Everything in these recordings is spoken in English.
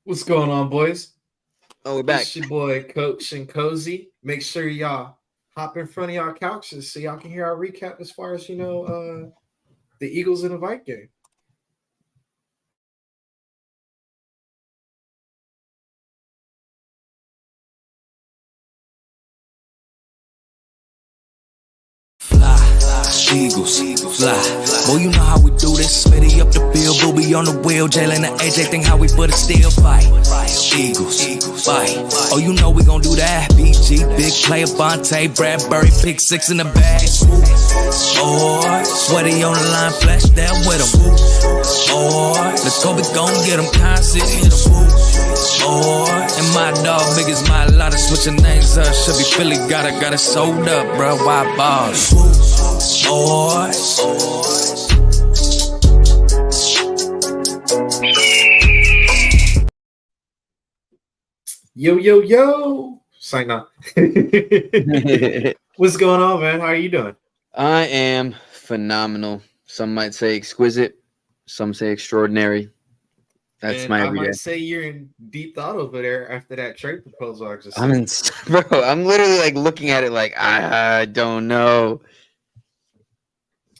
What's going on, boys? Oh, we're back. It's your boy, Coach and Cozy. Make sure y'all hop in front of y'all couches so y'all can hear our recap as far as the Eagles in the Vikings game. Eagles, fly. Boy, you know how we do this. Smitty up the field, Booby on the wheel. Jalen and AJ think how we put a still fight. Eagles, fight. Oh, you know we gon' do that. BG, big player, Vontae, Bradbury, pick six in the bag. Oh, sweaty on the line, flash down with him. Oh, let's go, we gon' get him. Constant, hit him. Oh, and my dog, big as my lot of switching names up. Should be Philly, got it sold up, bro. Why balls? Oh, Yo, yo, yo! Sign up. What's going on, man? How are you doing? I am phenomenal. Some might say exquisite. Some say extraordinary. That's And my I everyday. might say you're in deep thought over there after that trade proposal I just I'm sent. in, bro. I'm literally like looking at it like I don't know.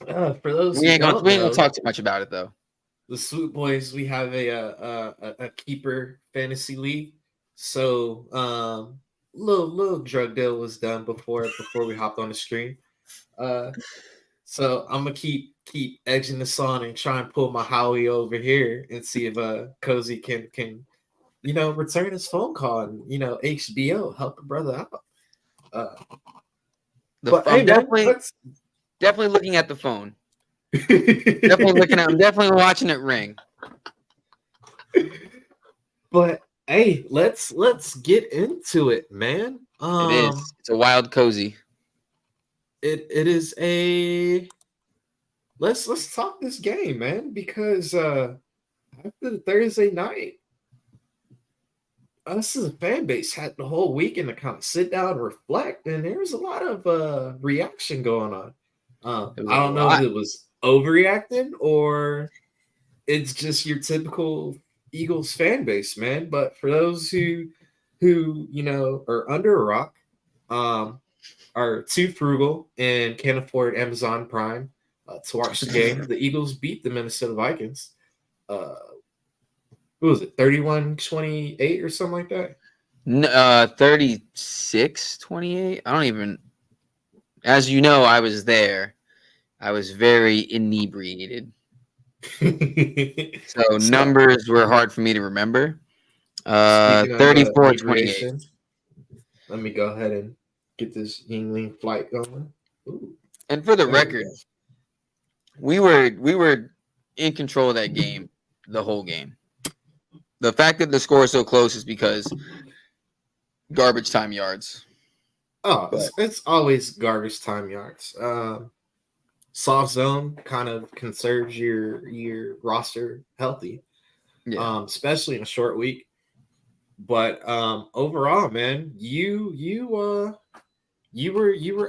For those We who ain't gonna don't we ain't gonna know, talk too much about it though. the Swoop Boys, we have a keeper fantasy league. So little drug deal was done before we hopped on the screen. Uh, so I'm gonna keep edging this on and try and pull my Howie over here and see if Cozy can return his phone call and HBO help a brother out. Uh, but hey I'm man, let's definitely looking at the phone. Definitely looking at. I'm definitely watching it ring. But hey, let's get into it, man. It is. It's a wild cozy. It is a let's talk this game, man, because after the Thursday night, us as a fan base had the whole weekend to kind of sit down and reflect, and there was a lot of reaction going on. It was a I don't know if lot. it was overreacting or it's just your typical Eagles fan base, man. But for those who are under a rock, um, are too frugal and can't afford Amazon Prime to watch the game, the Eagles beat the Minnesota Vikings. Uh, what was it, 31-28 or something like that? 36-28. I don't even. As you know, I was there. I was very inebriated. So So, numbers were hard for me to remember. speaking of 34-28. inebriation, let me go ahead and get this Yingling flight going. Ooh, And for the there we record, go. we were in control of that game the whole game. The fact that the score is so close is because garbage time yards. Oh, But it's always garbage time yards. Soft zone kind of conserves your roster healthy, yeah. especially in a short week. But overall, man, you were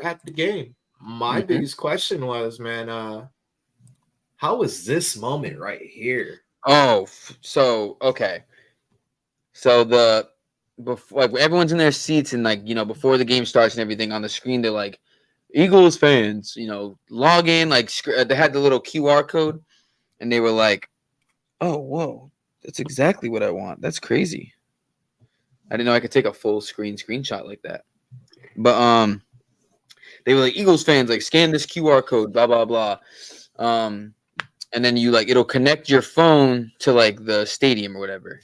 at the game. My hmm biggest question was, man, how was this moment right here? Oh, so okay. So before like everyone's in their seats and like before the game starts and everything on the screen they're like Eagles fans, log in like they had the little QR code and they were like, oh whoa, that's exactly what I want. That's crazy. I didn't know I could take a full screen screenshot like that. But they were like Eagles fans like scan this QR code blah blah blah. Um, and then you like it'll connect your phone to like the stadium or whatever.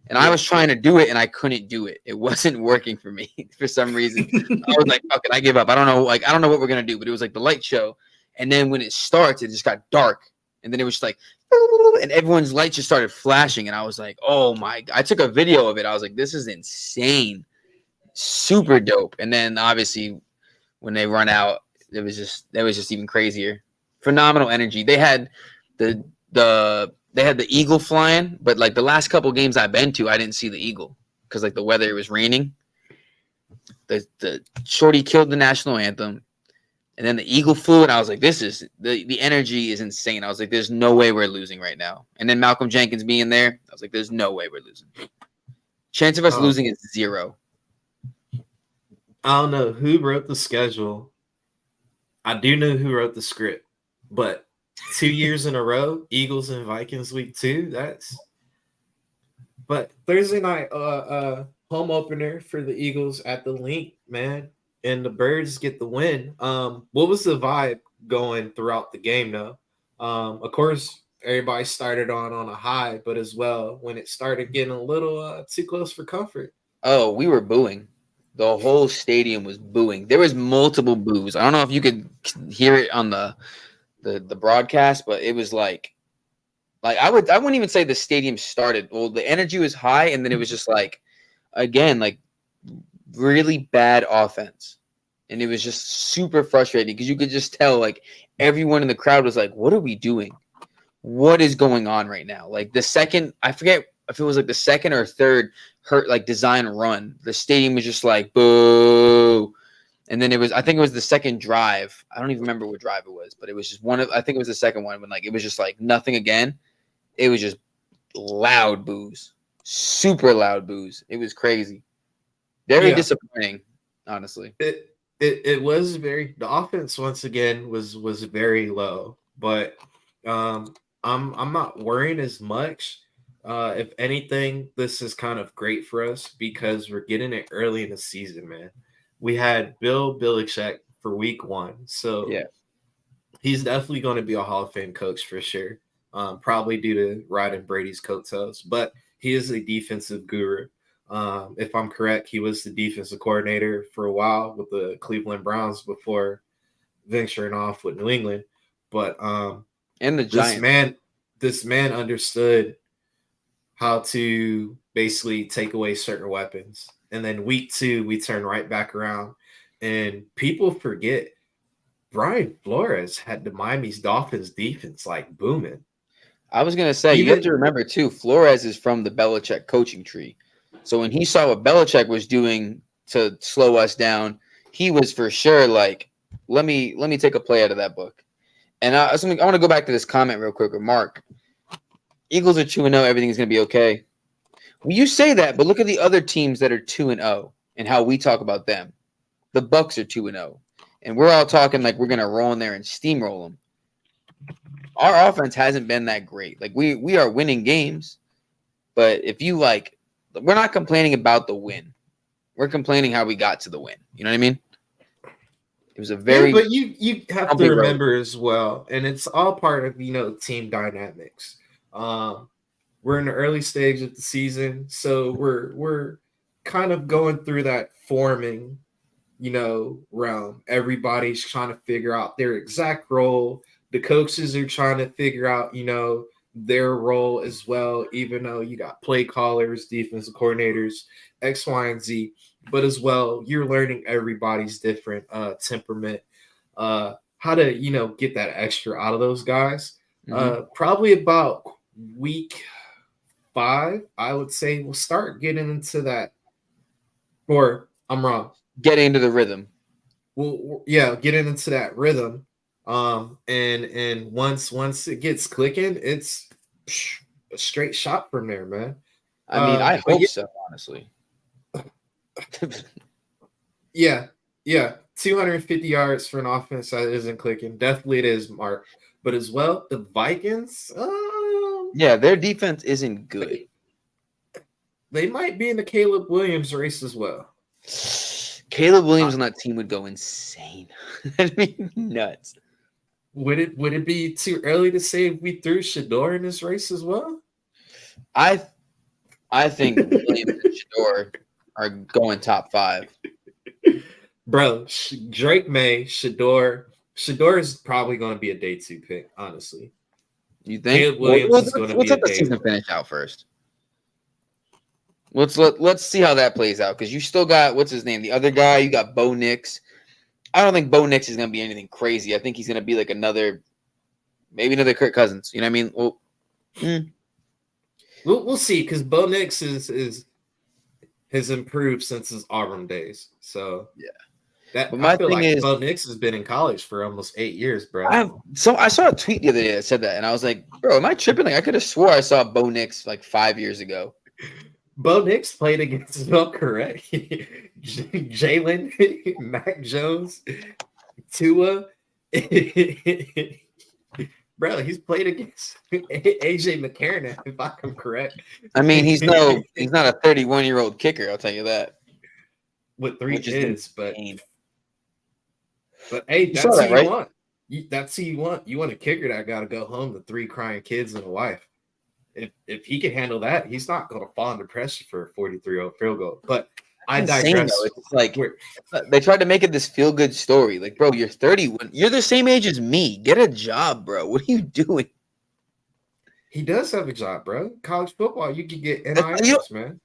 And I Yeah. was trying to do it and I couldn't do it. It wasn't working for me for some reason. I was like, fuck it, I give up. I don't know, like I don't know what we're gonna do, but it was like the light show. And then when it starts, it just got dark. And then it was just like and everyone's lights just started flashing. And I was like, oh my God. I took a video of it. I was like, this is insane. Super dope. And then obviously when they run out, it was just even crazier. Phenomenal energy. The they had the eagle flying, but like the last couple games I've been to, I didn't see the eagle because like the weather was raining. The shorty killed the national anthem, and then the eagle flew, and I was like, "This is the energy is insane." I was like, "There's no way we're losing right now." And then Malcolm Jenkins being there, I was like, "There's no way we're losing." Chance of us Oh. losing is 0. I don't know who wrote the schedule. I do know who wrote the script, but 2 years in a row, Eagles and Vikings week 2. But Thursday night, home opener for the Eagles at the Link, man, and the Birds get the win. What was the vibe going throughout the game, though? Of course, everybody started on a high, but as well when it started getting a little too close for comfort. Oh, we were booing. The whole stadium was booing. There was multiple boos. I don't know if you could hear it on the broadcast, but it was like I wouldn't even say the stadium started. Well, the energy was high, and then it was just like, again, like really bad offense. And it was just super frustrating because you could just tell like everyone in the crowd was like, what are we doing? What is going on right now? Like the second, I forget if it was like the second or third design run, the stadium was just like boo. And then I think it was the second drive. I don't even remember what drive it was, but it was just I think it was the second one when like it was just like nothing again. It was just loud boos, super loud boos. It was crazy. Very disappointing, honestly. It was the offense once again was very low, but I'm not worrying as much. If anything, this is kind of great for us because we're getting it early in the season, man. We had Bill Belichick for week 1, so yeah, he's definitely going to be a Hall of Fame coach for sure. Probably due to riding Brady's coattails, but he is a defensive guru. If I'm correct, he was the defensive coordinator for a while with the Cleveland Browns before venturing off with New England. But and the Giants. This man understood how to basically take away certain weapons. And then week 2, we turn right back around. And people forget Brian Flores had the Miami Dolphins defense like booming. I was going to say, you have to remember, too, Flores is from the Belichick coaching tree. So when he saw what Belichick was doing to slow us down, he was for sure like, let me take a play out of that book. And I want to go back to this comment real quick with Mark. Eagles are 2-0. Everything is going to be okay. Well, you say that, but look at the other teams that are 2-0 and how we talk about them. The Bucks are 2-0. And we're all talking like we're going to roll in there and steamroll them. Our offense hasn't been that great. Like we are winning games, but if you like, we're not complaining about the win. We're complaining how we got to the win. You know what I mean? It was a very but you have to remember as well, and it's all part of team dynamics. We're in the early stage of the season, so we're kind of going through that forming realm. Everybody's trying to figure out their exact role. The coaches are trying to figure out, their role as well, even though you got play callers, defensive coordinators, X, Y, and Z. But as well, you're learning everybody's different temperament, how to, get that extra out of those guys. Probably about week 5, I would say we'll start getting into that. Or I'm wrong. Getting into the rhythm. Well, yeah, getting into that rhythm. And once it gets clicking, it's a straight shot from there, man. I mean, I hope so, honestly. Yeah. 250 yards for an offense that isn't clicking. Definitely it is, Mark. But as well, the Vikings, yeah, their defense isn't good. They might be in the Caleb Williams race as well. Caleb Williams on that team would go insane. That'd be nuts. Would it be too early to say if we threw Shador in this race as well? I think Williams and Shador are going top 5. Bro, Drake May, Shador is probably going to be a day 2 pick, honestly. You think? Caleb Williams is going to be a day. Let's let the season finish out first. Let's see how that plays out, because you still got, what's his name, the other guy. You got Bo Nix. I don't think Bo Nix is going to be anything crazy. I think he's going to be like maybe another Kirk Cousins. You know what I mean? We'll see, because Bo Nix has improved since his Auburn days. So yeah, I feel like Bo Nix has been in college for almost 8 years, bro. I saw a tweet the other day that said that, and I was like, bro, am I tripping? Like I could have swore I saw Bo Nix like 5 years ago. Bo Nix played against Bill correct. Jalen, Mac Jones, Tua. Bro, he's played against AJ McCarron, if I'm correct. I mean, he's not a 31-year-old kicker. I'll tell you that. With 3 Which is kids, insane. but hey, You saw that's that, who you right? want. That's who you want. You want a kicker that got to go home to 3 crying kids and a wife. If he can handle that, he's not going to fall under pressure for a 43-0 field goal. But I Insane, digress. though. It's like they tried to make it this feel-good story. Like, bro, you're 31. You're the same age as me. Get a job, bro. What are you doing? He does have a job, bro. College football, you can get NILs, man.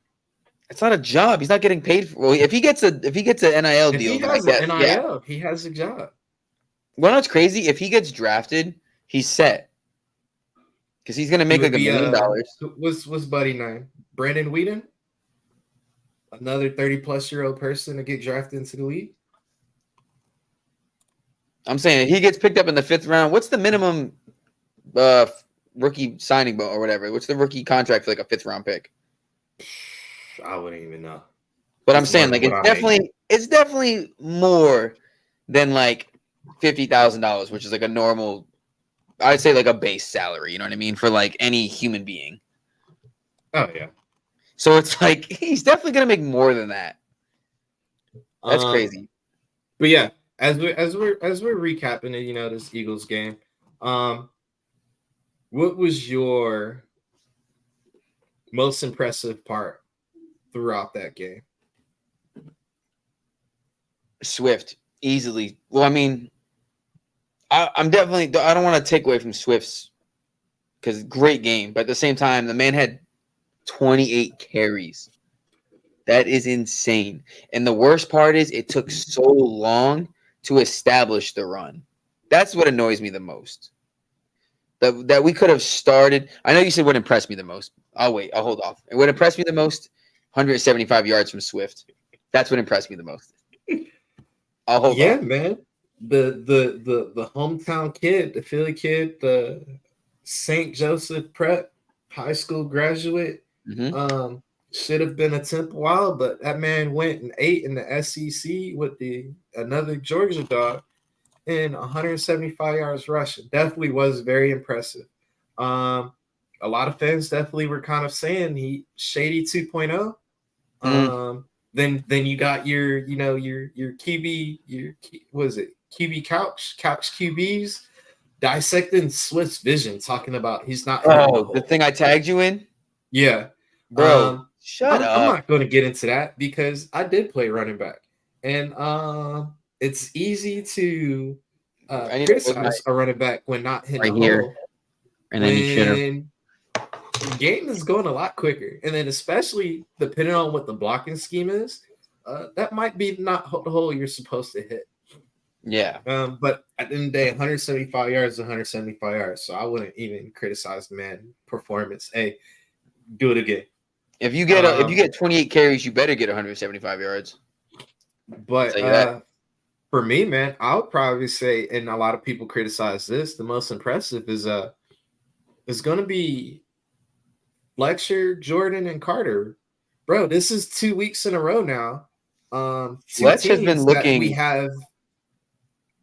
It's not a job. He's not getting paid for. Well, if he gets an NIL If deal, he then I has guess, an NIL, he has a job. Well, no, it's crazy. If he gets drafted, he's set because he's gonna make like $1 million. What's buddy name? Brandon Whedon, another 30-plus-year-old person to get drafted into the league. I'm saying if he gets picked up in the 5th round, what's the minimum rookie signing or whatever? What's the rookie contract for like a 5th round pick? I wouldn't even know. But I'm saying like it's definitely more than like $50,000, which is like a normal, I'd say like a base salary. You know what I mean, for like any human being. Oh yeah. So it's like he's definitely gonna make more than that. That's crazy. But yeah, as we're recapping it, this Eagles game. What was your most impressive part throughout that game? Swift, easily. Well, I mean, I'm definitely. I don't want to take away from Swift's because great game, but at the same time, the man had 28 carries. That is insane. And the worst part is it took so long to establish the run. That's what annoys me the most. That we could have started. I know you said what impressed me the most. I'll wait. I'll hold off. And what impressed me the most, 175 yards from Swift. That's what impressed me the most. I'll hold off. Yeah, man. The hometown kid, the Philly kid, the St. Joseph Prep high school graduate. Mm-hmm. Should have been a Temple Wild, but that man went and ate in the SEC with another Georgia dog and 175 yards rushing. Definitely was very impressive. A lot of fans definitely were kind of saying he shady 2.0. Then you got your QB, QB couch QBs dissecting Swift's vision, talking about he's not. Oh, the thing I tagged you in? Yeah. Bro, shut up. I'm not going to get into that because I did play running back. And it's easy to criticize a running back when not hitting the hole. And then you should have. The game is going a lot quicker. And then especially depending on what the blocking scheme is, that might be not the hole you're supposed to hit. Yeah. But at the end of the day, 175 yards, 175 yards. So I wouldn't even criticize the man's performance. Hey, do it again. If you get 28 carries, you better get 175 yards. But for me, man, I would probably say, and a lot of people criticize this, the most impressive is going to be Fletcher, Jordan, and Carter. Bro, this is 2 weeks in a row now. Fletch has been looking. We have,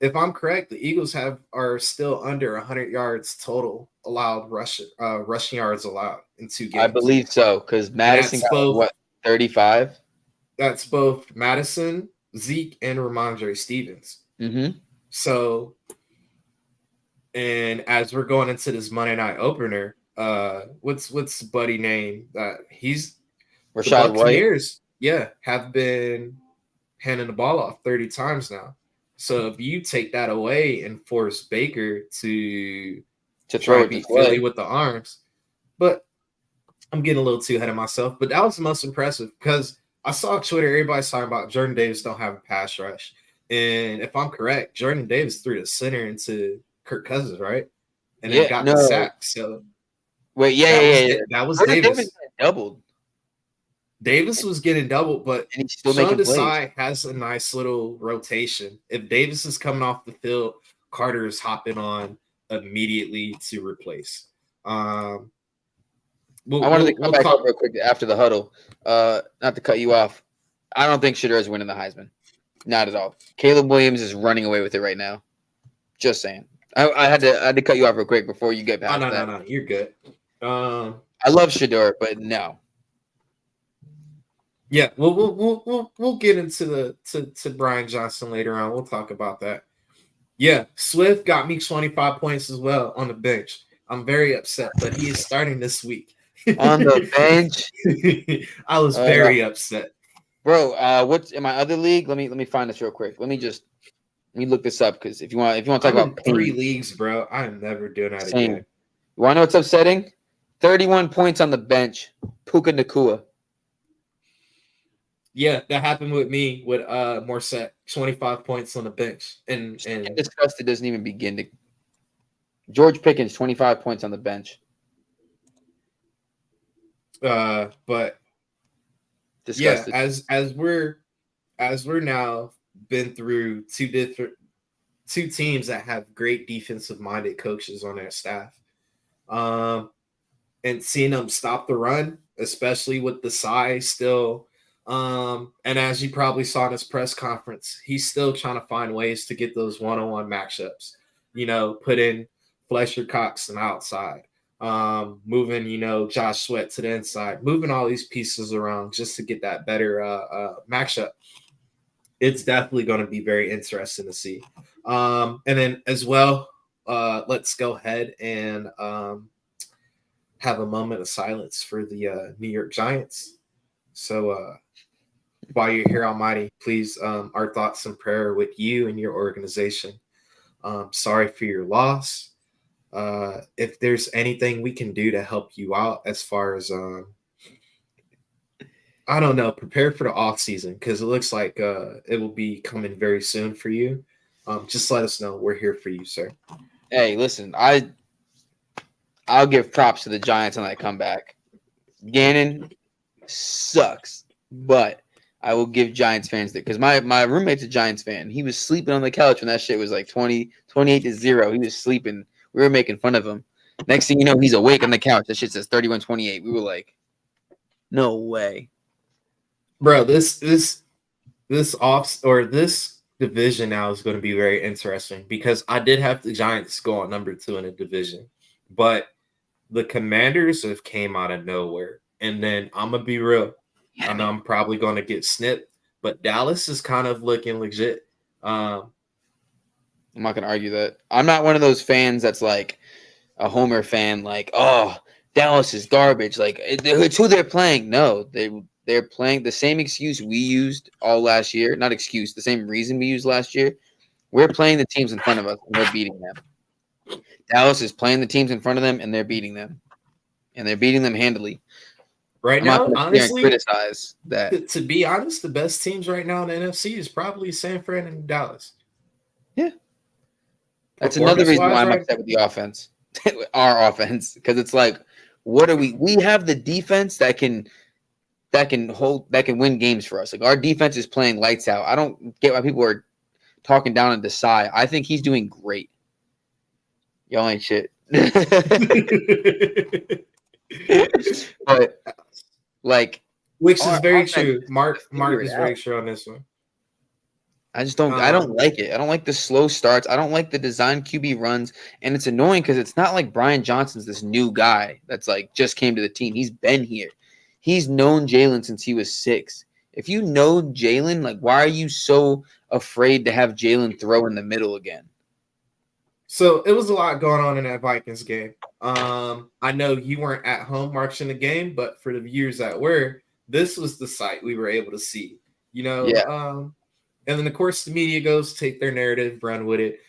if I'm correct, the Eagles are still under 100 yards total allowed rushing yards allowed in 2 games. I believe so because Madison got 35. That's both Madison, Zeke, and Ramondre Stevens. Mm-hmm. So, and as we're going into this Monday night opener, what's buddy name? He's Rashad the Buccaneers. Yeah, have been handing the ball off 30 times now. So if you take that away and force Baker to try to beat Philly with the arms, but I'm getting a little too ahead of myself. But that was the most impressive because I saw Twitter, everybody's talking about Jordan Davis don't have a pass rush. And if I'm correct, Jordan Davis threw the center into Kirk Cousins, right? And then got the sack. So wait, that was Jordan Davis. Davis doubled. Davis was getting doubled, but and he's still Sean making Desai has a nice little rotation. If Davis is coming off the field, Carter is hopping on immediately to replace. I wanted to come back up real quick after the huddle. Not to cut you off. I don't think Shedeur is winning the Heisman. Not at all. Caleb Williams is running away with it right now. Just saying. I had to cut you off real quick before you get past that. No. You're good. I love Shedeur, but no. Yeah, we'll get into the Brian Johnson later on. We'll talk about that. Yeah, Swift got me 25 points as well on the bench. I'm very upset, but he is starting this week. On the bench? I was very upset. Bro, what's in my other league? Let me find this real quick. Let me look this up because if you want to talk about 3 leagues, bro, I'm never doing that again. You want to know what's upsetting? 31 points on the bench. Puka Nacua. Yeah, that happened with me with Morset. 25 points on the bench. And disgusted doesn't even begin to. George Pickens, 25 points on the bench. But disgusted. Yeah, as we're now been through two teams that have great defensive minded coaches on their staff. And seeing them stop the run, especially with the size still. And as you probably saw in his press conference, he's still trying to find ways to get those one-on-one matchups. Put in Fletcher Cox on the outside, moving, Josh Sweat to the inside, moving all these pieces around just to get that better matchup. It's definitely going to be very interesting to see. And then as well, let's go ahead and have a moment of silence for the New York Giants. So while you're here, Almighty, please, our thoughts and prayer with you and your organization. Sorry for your loss. If there's anything we can do to help you out as far as, I don't know, prepare for the off season because it looks like it will be coming very soon for you. Just let us know. We're here for you, sir. Hey, listen, I'll give props to the Giants on that comeback. Gannon sucks, but I will give Giants fans that because my roommate's a Giants fan. He was sleeping on the couch when that shit was like 28-0. He was sleeping. We were making fun of him. Next thing you know, he's awake on the couch. That shit says 31-28. We were like, no way. Bro, this division now is going to be very interesting because I did have the Giants go on number 2 in the division, but the Commanders have came out of nowhere. And then I'm going to be real. I know I'm probably going to get snipped, but Dallas is kind of looking legit. I'm not going to argue that. I'm not one of those fans that's like a Homer fan, like, oh, Dallas is garbage. Like, it's who they're playing. No, they're playing the same excuse we used all last year. Not excuse, the same reason we used last year. We're playing the teams in front of us, and we're beating them. Dallas is playing the teams in front of them, and they're beating them. And they're beating them handily. Right now, honestly, criticize that. To be honest, the best teams right now in the NFC is probably San Fran and Dallas. Yeah. That's another reason why I'm upset with the offense. Our offense. Because it's like, what are we? We have the defense that can win games for us. Like our defense is playing lights out. I don't get why people are talking down on Desai. I think he's doing great. Y'all ain't shit. But like, which is very true. Mark is very true on this one. I just don't. I don't like it. I don't like the slow starts. I don't like the design QB runs, and it's annoying because it's not like Brian Johnson's this new guy that's like just came to the team. He's been here. He's known Jalen since he was 6. If you know Jalen, like, why are you so afraid to have Jalen throw in the middle again? So it was a lot going on in that Vikings game. I know you weren't at home watching the game, but for the viewers that were, this was the sight we were able to see. Yeah. And then, of course, the media goes, take their narrative, run with it.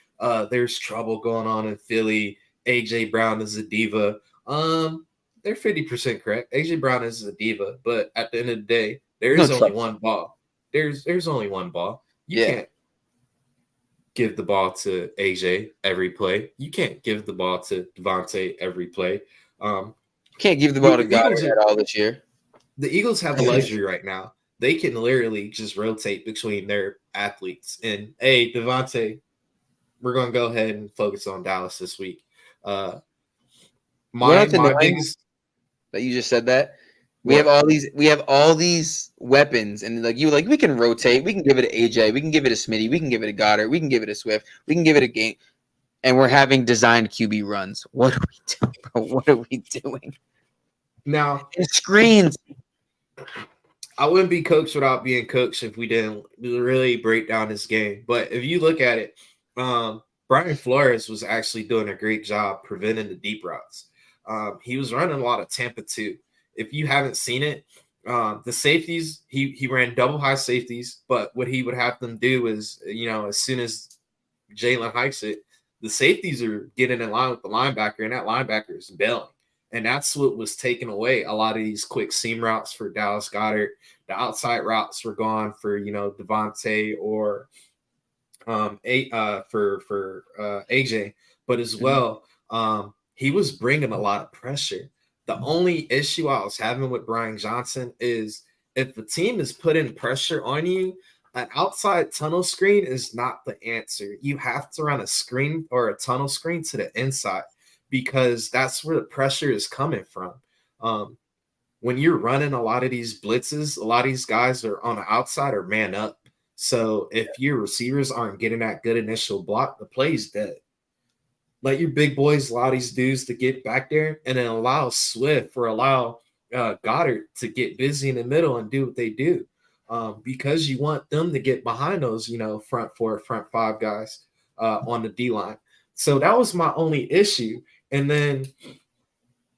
There's trouble going on in Philly. A.J. Brown is a diva. They're 50% correct. A.J. Brown is a diva, but at the end of the day, there is only one ball. There's only one ball. You can't give the ball to AJ every play. You can't give the ball to Devontae every play. Can't give the ball to Goddard at all this year. The Eagles have a luxury right now. They can literally just rotate between their athletes. And, hey, Devontae, we're going to go ahead and focus on Dallas this week. My biggest that you just said that. We What? have all these weapons, and like we can rotate. We can give it to AJ. We can give it to Smitty. We can give it to Goddard. We can give it to Swift. We can give it a game. And we're having designed QB runs. What are we doing, bro? What are we doing? Now, And screens. I wouldn't be coached without being coached if we didn't really break down this game. But if you look at it, Brian Flores was actually doing a great job preventing the deep routes. He was running a lot of Tampa 2. If you haven't seen it, the safeties, he ran double high safeties, but what he would have them do is, as soon as Jalen hikes it, the safeties are getting in line with the linebacker, and that linebacker is bailing. And that's what was taking away a lot of these quick seam routes for Dallas Goedert. The outside routes were gone for, Devontae or AJ, but as well, he was bringing a lot of pressure. The only issue I was having with Brian Johnson is if the team is putting pressure on you, an outside tunnel screen is not the answer. You have to run a screen or a tunnel screen to the inside because that's where the pressure is coming from. When you're running a lot of these blitzes, a lot of these guys are on the outside or man up. So if your receivers aren't getting that good initial block, the play's dead. Let your big boys allow these dudes to get back there and then allow Swift or allow Goddard to get busy in the middle and do what they do. Because you want them to get behind those, front 4, front 5 guys on the D-line. So that was my only issue. And then,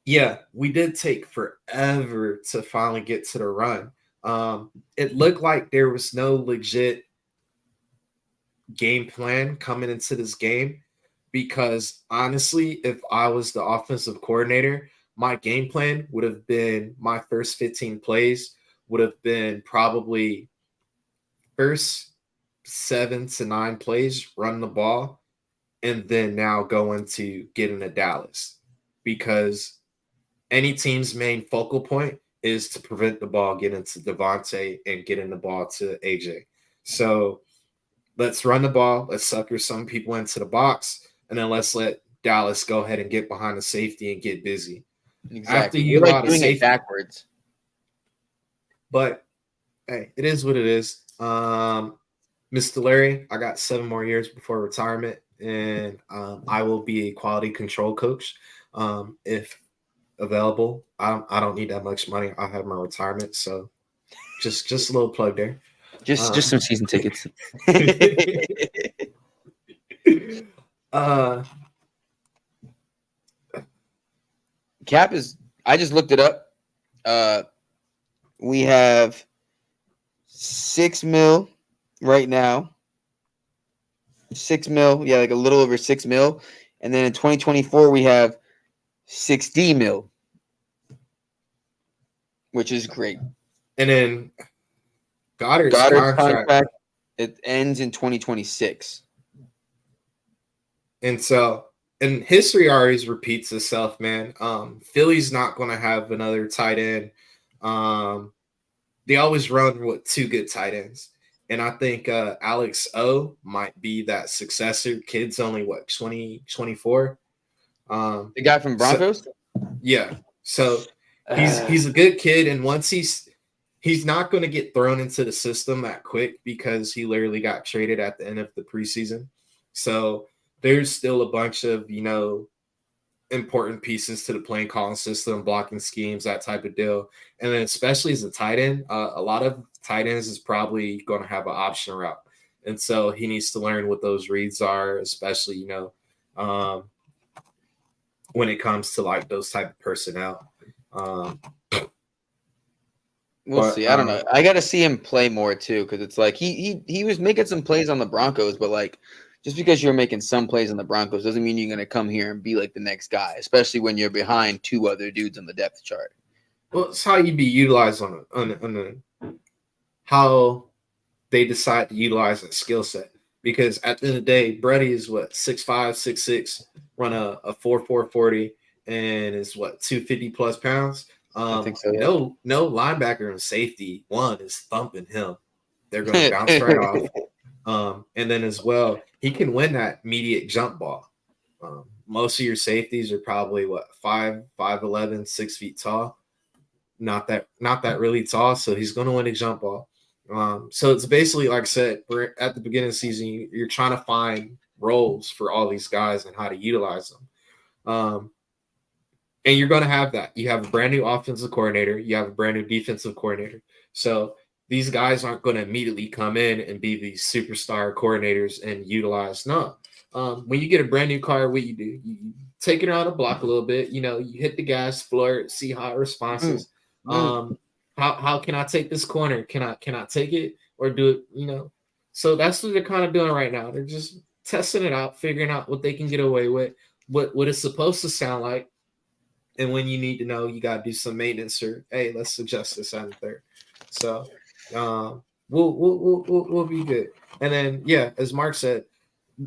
yeah, we did take forever to finally get to the run. It looked like there was no legit game plan coming into this game because, honestly, if I was the offensive coordinator, my game plan would have been my first 15 plays would have been probably first 7 to 9 plays, run the ball, and then now go into getting to Dallas because any team's main focal point is to prevent the ball getting to Devontae and getting the ball to AJ. So let's run the ball. Let's sucker some people into the box, and then let's let Dallas go ahead and get behind the safety and get busy. Exactly. After you We're allow like the doing safety, it backwards. But hey, it is what it is. Mr. Larry, I got 7 more years before retirement, and I will be a quality control coach if available. I don't need that much money. I have my retirement, so just a little plug there. Just some season tickets. Cap is. I just looked it up. We have $6 million right now. $6 million, yeah, like a little over $6 million. And then in 2024, we have $60 million, which is great. And then Goddard's contract, it ends in 2026. And so, and history always repeats itself, man. Philly's not going to have another tight end. They always run with 2 good tight ends. And I think Alex O might be that successor. Kid's only, 24? The guy from Broncos? So, yeah. So he's a good kid. And once he's not going to get thrown into the system that quick because he literally got traded at the end of the preseason. So there's still a bunch of, important pieces to the playing calling system, blocking schemes, that type of deal. And then especially as a tight end, a lot of tight ends is probably going to have an option route. And so he needs to learn what those reads are, especially, when it comes to like those type of personnel. We'll see. I don't know. I got to see him play more too, because it's like he was making some plays on the Broncos, but like just because you're making some plays on the Broncos doesn't mean you're going to come here and be like the next guy, especially when you're behind 2 other dudes on the depth chart. Well, it's how you be utilized on how they decide to utilize that skill set. Because at the end of the day, Brady is 6'5", 6'6", run a 4.4 40, and is 250 plus pounds. I think so, yeah. No linebacker and safety one is thumping him. They're going to bounce right off. And then as well, he can win that immediate jump ball. Most of your safeties are probably 5'11", 6 feet tall. not that really tall, so he's going to win a jump ball. So it's basically like I said, we're at the beginning of the season. You're trying to find roles for all these guys and how to utilize them. And you're going to have that. You have a brand new offensive coordinator. You have a brand new defensive coordinator. So these guys aren't going to immediately come in and be these superstar coordinators and utilize. No. When you get a brand new car, what you do? You take it around the block a little bit. You hit the gas, floor it, see how it responses. How can I take this corner? Can I take it or do it? So that's what they're kind of doing right now. They're just testing it out, figuring out what they can get away with, what it's supposed to sound like. And when you need to know, you got to do some maintenance or, hey, let's adjust this out there. So we'll be good. And then, yeah, as Mark said,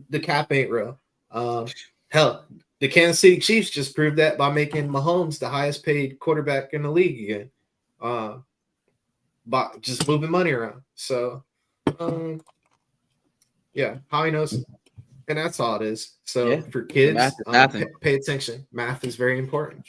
the cap ain't real. Hell, the Kansas City Chiefs just proved that by making Mahomes the highest paid quarterback in the league again. By just moving money around. So, yeah, Howie knows. And that's all it is. So for kids, pay attention. Math is very important.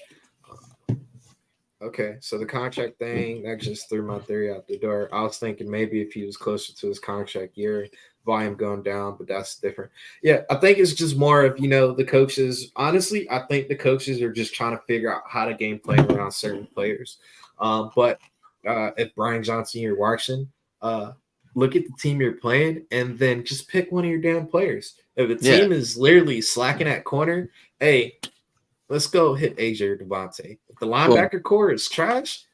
Okay, so the contract thing, that just threw my theory out the door. I was thinking maybe if he was closer to his contract year, volume going down, but that's different. Yeah, I think it's just more of, the coaches. Honestly, I think the coaches are just trying to figure out how to game plan around certain players. But if Brian Johnson, you're watching, look at the team you're playing and then just pick one of your damn players. If a team is literally slacking at corner, hey, let's go hit AJ or Devontae. If the linebacker core is trash,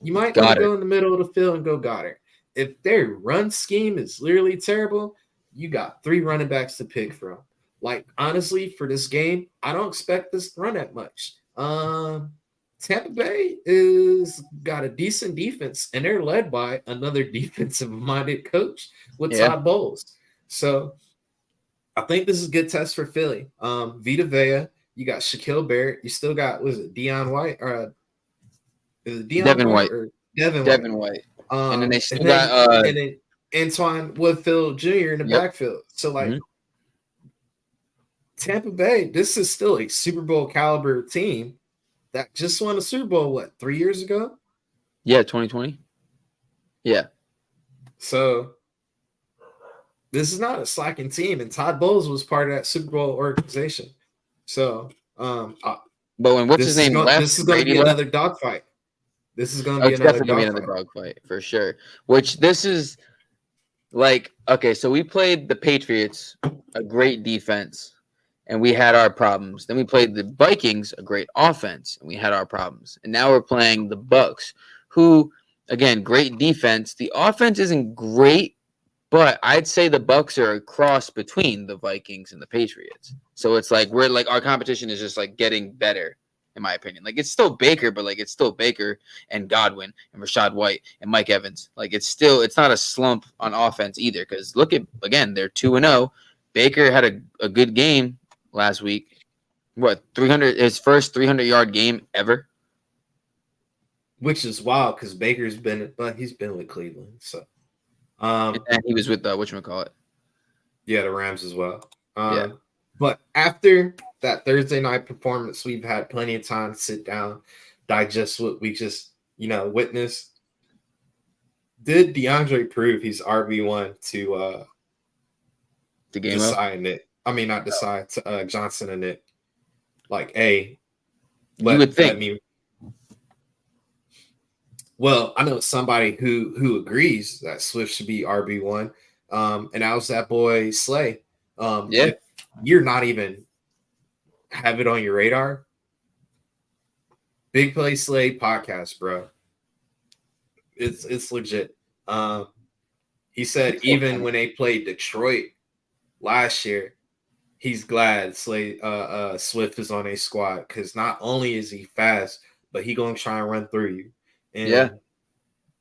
you might want to go in the middle of the field and go Goddard. If their run scheme is literally terrible, you got 3 running backs to pick from. Like, honestly, for this game, I don't expect this to run that much. Tampa Bay is got a decent defense, and they're led by another defensive-minded coach with Todd Bowles. So I think this is a good test for Philly. Vita Vea, you got Shaquille Barrett. You still got, was it Deion White? Or is it Devin White? Or Devin White. And then they still got and then Antoine Woodfield Jr. in the backfield. So, like, Tampa Bay, this is still a Super Bowl caliber team that just won a Super Bowl, 3 years ago? Yeah, 2020. Yeah. So this is not a slacking team, and Todd Bowles was part of that Super Bowl organization. So, but when what's his name left, this is going to be another dogfight. This is going to be another dogfight for sure. Which this is like, okay, so we played the Patriots, a great defense, and we had our problems. Then we played the Vikings, a great offense, and we had our problems. And now we're playing the Bucks, who, again, great defense. The offense isn't great, but I'd say the Bucks are a cross between the Vikings and the Patriots. So it's like we're like our competition is just like getting better, in my opinion. Like it's still Baker, but like it's still Baker and Godwin and Rashad White and Mike Evans. Like it's not a slump on offense either. Because look at, again, they're 2-0. Baker had a good game last week. What, 300? His first 300-yard game ever. Which is wild because Baker's been with Cleveland. So. And he was with whatchamacallit. Yeah, the Rams as well. But after that Thursday night performance, we've had plenty of time to sit down, digest what we just, witnessed. Did DeAndre prove he's RB1 to the game decide it? I mean, not decide to Johnson and it. Like, hey, you would think. Well, I know somebody who agrees that Swift should be RB1, and that was that boy Slay. If you're not even have it on your radar, Big Play Slay podcast, bro. It's legit. He said even when they played Detroit last year, he's glad Swift is on a squad because not only is he fast, but he gonna try and run through you. And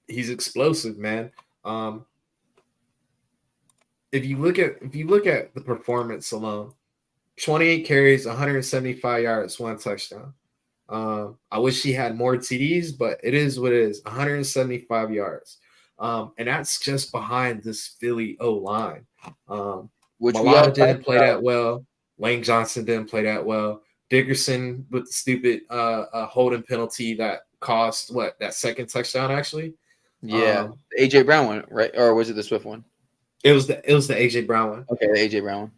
he's explosive, man. If you look at the performance alone, 28 carries, 175 yards, 1 touchdown. I wish he had more TDs, but it is what it is. 175 yards. And that's just behind this Philly O-line. Which Malata didn't play that well. Lane Johnson didn't play that well. Dickerson with the stupid holding penalty that cost that second touchdown actually. Yeah, the AJ Brown one, right? Or was it the Swift one? It was the AJ Brown one. Okay, the AJ Brown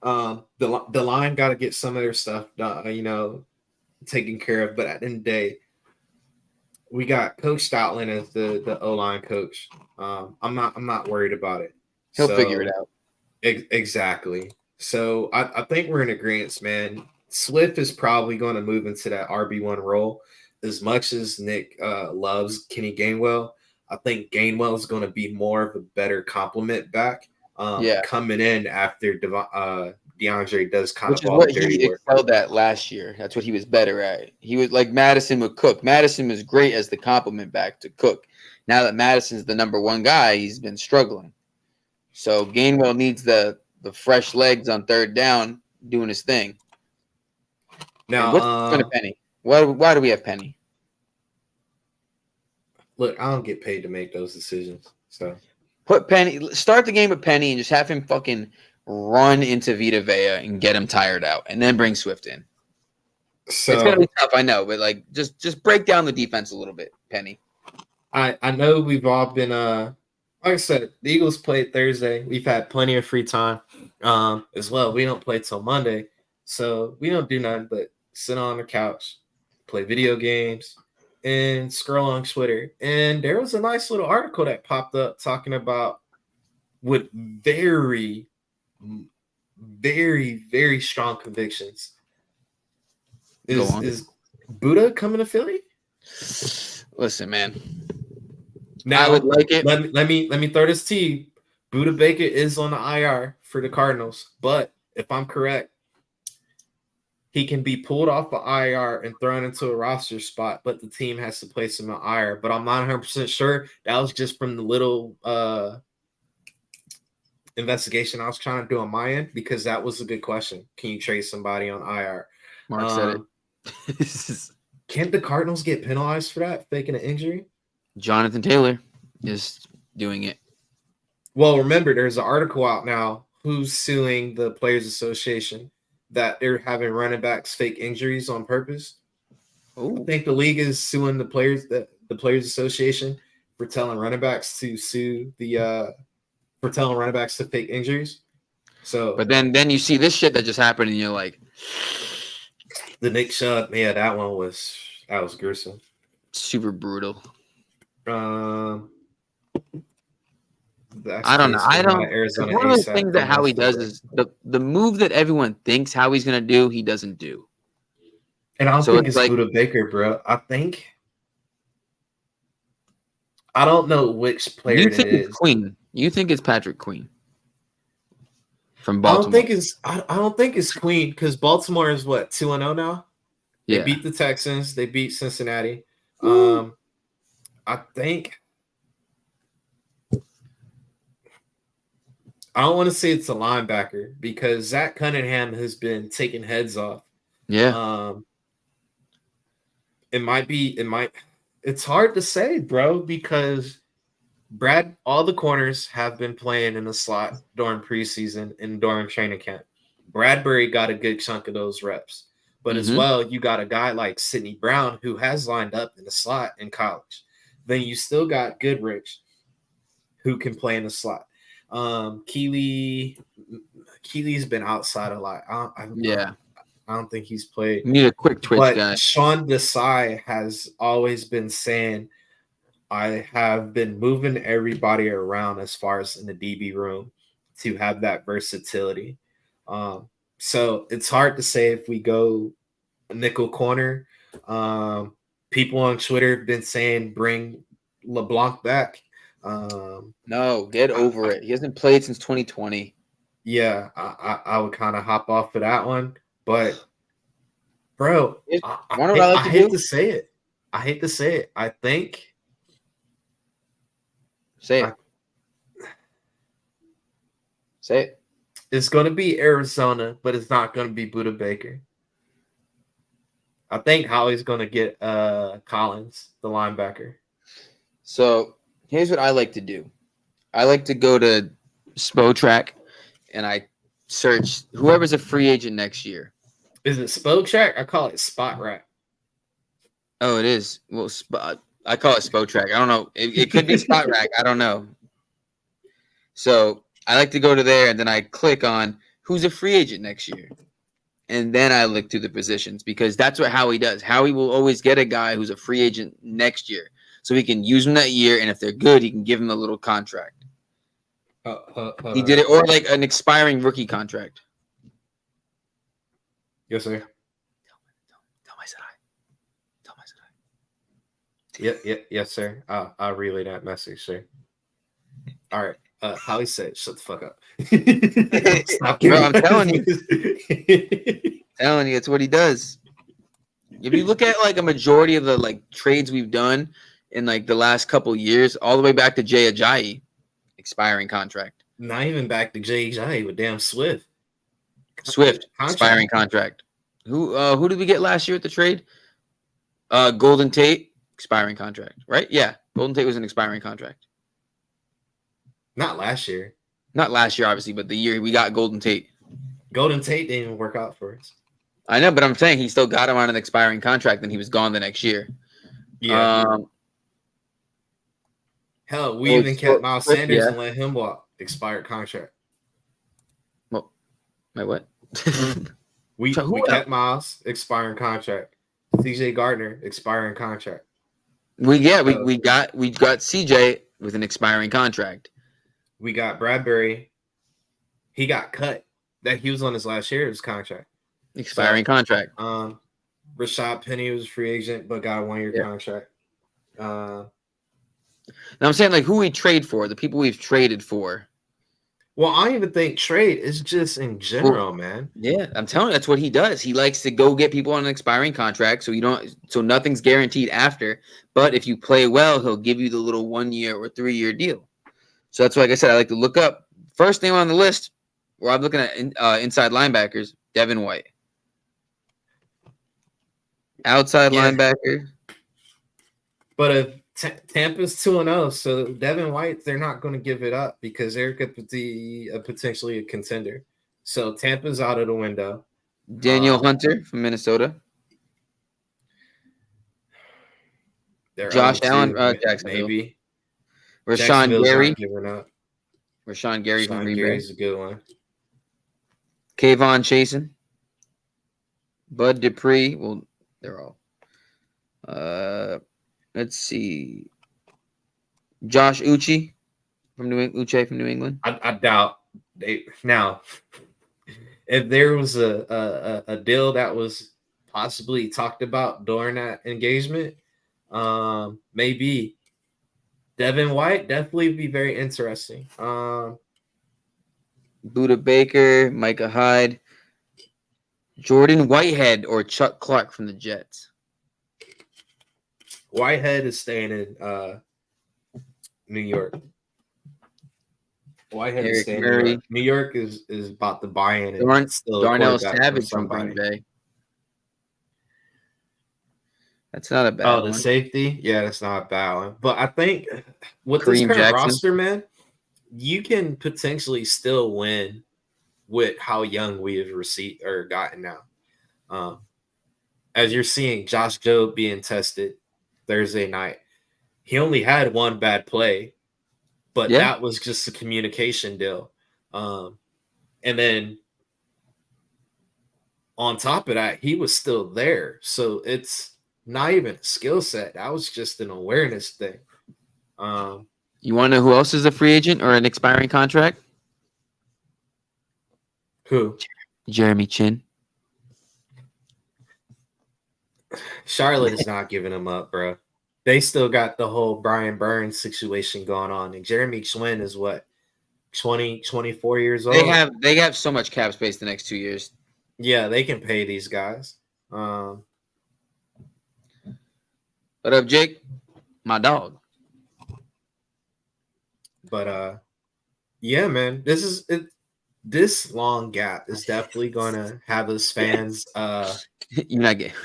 one. The line got to get some of their stuff done, taken care of. But at the end of the day, we got Coach Stoutland as the O-line coach. I'm not worried about it. He'll figure it out. Exactly. So I think we're in agreement, man. Swift is probably going to move into that RB1 role. As much as Nick loves Kenny Gainwell, I think Gainwell is going to be more of a better complement back. Coming in after DeAndre does kind of all the dirty work. Excelled at last year. That's what he was better at. He was like Madison with Cook. Madison was great as the complement back to Cook. Now that Madison's the number one guy, he's been struggling. So Gainwell needs the fresh legs on third down doing his thing. Now, what's going to Penny? Why do we have Penny? Look, I don't get paid to make those decisions. So put Penny, start the game with Penny and just have him fucking run into Vita Vea and get him tired out, and then bring Swift in. So it's gonna be tough, I know, but like just break down the defense a little bit, Penny. I know we've all been like I said, the Eagles played Thursday. We've had plenty of free time as well. We don't play till Monday, so we don't do nothing but sit on the couch, play video games, and scroll on Twitter. And there was a nice little article that popped up talking about with very, very, very strong convictions. Is Buddha coming to Philly? Listen, man. Now, I would like it. Let me throw this to you. Buddha Baker is on the IR for the Cardinals, but if I'm correct, he can be pulled off the IR and thrown into a roster spot, but the team has to place him on IR. But I'm not 100% sure. That was just from the little investigation I was trying to do on my end, because that was a good question. Can you trade somebody on IR? Mark said it. Can't the Cardinals get penalized for that, faking an injury? Jonathan Taylor is doing it. Well, remember, there's an article out now who's suing the Players Association that they're having running backs fake injuries on purpose. Ooh. I think the league is suing the Players Association for telling running backs to for telling running backs to fake injuries. So, but then you see this shit that just happened, and you're like, the Nick Chubb, that was gruesome, super brutal. I don't know. Arizona. One of those things that Howie does is the move that everyone thinks Howie's gonna do, he doesn't do. And I don't think it's Buddha Baker, bro. I don't know which player you think it is. Queen. You think it's Patrick Queen from Baltimore? I don't think it's Queen, because Baltimore is what, 2-0 now? Yeah. They beat the Texans. They beat Cincinnati. I think I don't want to say it's a linebacker, because Zach Cunningham has been taking heads off. Yeah. It's hard to say, bro, because all the corners have been playing in the slot during preseason and during training camp. Bradbury got a good chunk of those reps. But as well, you got a guy like Sidney Brown who has lined up in the slot in college. Then you still got Goodrich who can play in the slot. Keely's been outside a lot. I don't think he's played. You need a quick twitch guy. Sean Desai has always been saying, I have been moving everybody around as far as in the DB room to have that versatility. So it's hard to say if we go nickel corner. People on Twitter have been saying bring LeBlanc back. No, get over it. He hasn't played since 2020. Yeah, I would kind of hop off for that one. But, bro, I hate to say it. I think. Say it. Say it. It's going to be Arizona, but it's not going to be Buddha Baker. I think Howie's going to get Collins, the linebacker. So here's what I like to do. I like to go to Spotrac and I search whoever's a free agent next year. Is it Spotrac? I call it Spot Rack. Oh, it is. Well, I call it Spo Track. I don't know. It could be Spot Rack. I don't know. So I like to go to there, and then I click on who's a free agent next year. And then I look through the positions because that's what Howie does. Howie will always get a guy who's a free agent next year. So he can use them that year, and if they're good, he can give them a little contract. He did it, or like an expiring rookie contract. Yes, sir. Tell my side. Tell my side. Yes, sir. I'll relay that message, sir. All right. Howie said, "Shut the fuck up." Stop. Bro, I'm telling you, it's what he does. If you look at like a majority of the like trades we've done in like the last couple years, all the way back to Jay Ajayi, expiring contract. Not even back to Jay Ajayi with damn Swift. Expiring contract. Who did we get last year at the trade? Golden Tate, expiring contract, right? Yeah, Golden Tate was an expiring contract. Not last year. Not last year, obviously, but the year we got Golden Tate. Golden Tate didn't even work out for us. I know, but I'm saying he still got him on an expiring contract, and he was gone the next year. Yeah. Hell, we even kept Miles Sanders and let him walk. Expired contract. Well, my what? we kept Miles, expiring contract. CJ Gardner, expiring contract. We got CJ with an expiring contract. We got Bradbury. He got cut. That he was on his last year of his contract. Expiring contract. Rashad Penny was a free agent, but got a 1-year contract. Now I'm saying like who we trade for, the people we've traded for. Well, I don't even think trade is just in general, man. Yeah, I'm telling you, that's what he does. He likes to go get people on an expiring contract, so nothing's guaranteed after. But if you play well, he'll give you the little 1-year or 3-year deal. So that's why, like I said, I like to look up first name on the list where I'm looking at inside linebackers, Devin White. Outside linebacker. But if Tampa's 2-0, so Devin White, they're not going to give it up because they're could be potentially a contender. So Tampa's out of the window. Daniel Hunter from Minnesota. Josh Allen, Jacksonville. Maybe. Rashawn Gary. Rashawn Gary from Green Bay. Gary's a good one. Kayvon Chasen. Bud Dupree. Well, they're all. Let's see. Josh Uche from New England. I doubt they now. If there was a deal that was possibly talked about during that engagement, maybe Devin White definitely be very interesting. Buda Baker, Micah Hyde, Jordan Whitehead, or Chuck Clark from the Jets. Whitehead is staying in New York. Whitehead is staying in New York. New York is about to buy in. Darnell Savage from Green Bay. That's not a bad one. Oh, the safety? Yeah, that's not a bad one. But I think with this current roster, man, you can potentially still win with how young we have received or gotten now. As you're seeing Josh Jobe being tested Thursday night, he only had one bad play, but that was just a communication deal. And then on top of that, he was still there. So it's not even a skill set. That was just an awareness thing. You want to know who else is a free agent or an expiring contract? Who? Jeremy Chin. Charlotte is not giving him up, bro. They still got the whole Brian Burns situation going on. And Jeremy Chin is what? 24 years old? They have so much cap space the next 2 years. Yeah, they can pay these guys. What up, Jake? My dog. But yeah, man, this long gap is definitely gonna have us fans. You're not getting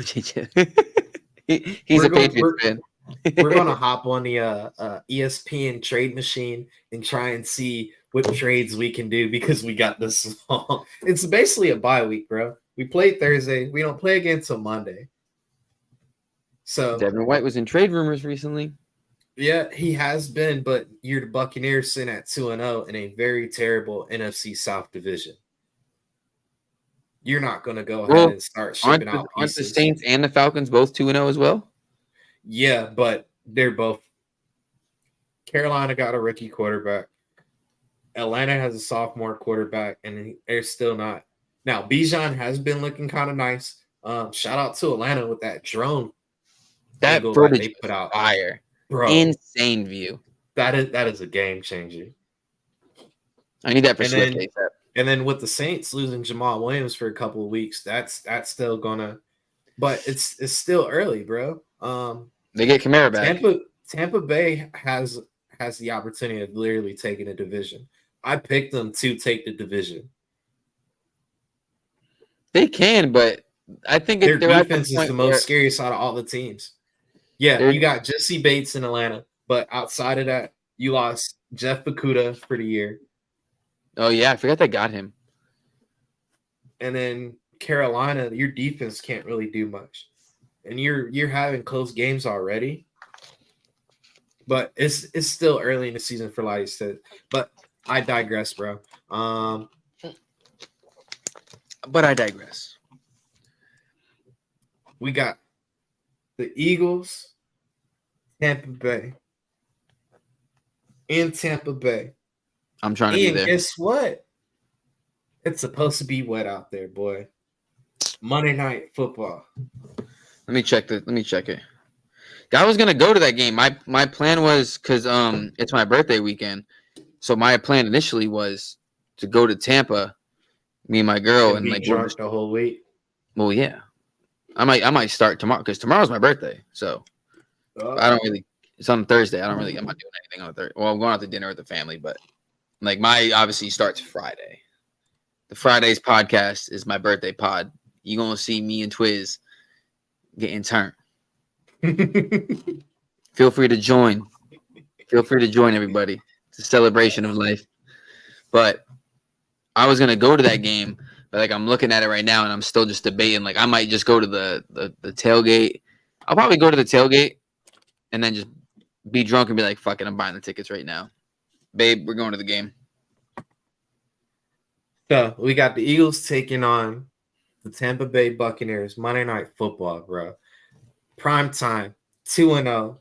he's a Patriots fan. We're gonna hop on the ESPN trade machine and try and see what trades we can do because we got this long. It's basically a bye week, bro. We play Thursday. We don't play again till Monday. So Devin White was in trade rumors recently. yeah, he has been, but you're the Buccaneers sitting at 2-0 in a very terrible NFC South division. You're not going to go ahead and start shipping out Aren't the pieces. Saints and the Falcons both 2-0 as well? Yeah, but they're both. Carolina got a rookie quarterback. Atlanta has a sophomore quarterback, and they're still not. Now, Bijan has been looking kind of nice. Shout out to Atlanta with that drone That angle footage they put out. fire. Bro, Insane view. that is a game changer. I need that for And Swift then- ASAP. And then with the Saints losing Jamal Williams for a couple of weeks, that's still gonna, but it's still early, bro. They get Kamara back. Tampa Bay has the opportunity of literally taking a division. I picked them to take the division. They can, but I think Their they're at the defense is point the most where- scariest out of all the teams. Yeah, They're- you got Jesse Bates in Atlanta, but outside of that, you lost Jeff Bakuta for the year. Oh yeah, I forgot they got him. And then Carolina, your defense can't really do much. And you're having close games already. But it's still early in the season for Light said. But I digress, bro. But I digress. We got the Eagles, Tampa Bay. In Tampa Bay. I'm trying to be And there. guess what? It's supposed to be wet out there, boy. Monday Night Football. Let me check it. I was gonna go to that game. My plan was because it's my birthday weekend. So my plan initially was to go to Tampa, me and my girl, and be like drunk the whole week. well, yeah. I might start tomorrow because tomorrow's my birthday. So I don't really. It's on Thursday. I'm not doing anything on Thursday. Well, I'm going out to dinner with the family, but like my obviously starts Friday. The Friday's podcast is my birthday pod. You gonna see me and Twiz getting turned. Feel free to join. Everybody. It's a celebration of life. But I was gonna go to that game, but like I'm looking at it right now and I'm still just debating. Like I might just go to the tailgate. I'll probably go to the tailgate and then just be drunk and be like, fuck it, I'm buying the tickets right now. Babe, we're going to the game. So we got the Eagles taking on the Tampa Bay Buccaneers. Monday Night Football, bro. Prime time, 2-0.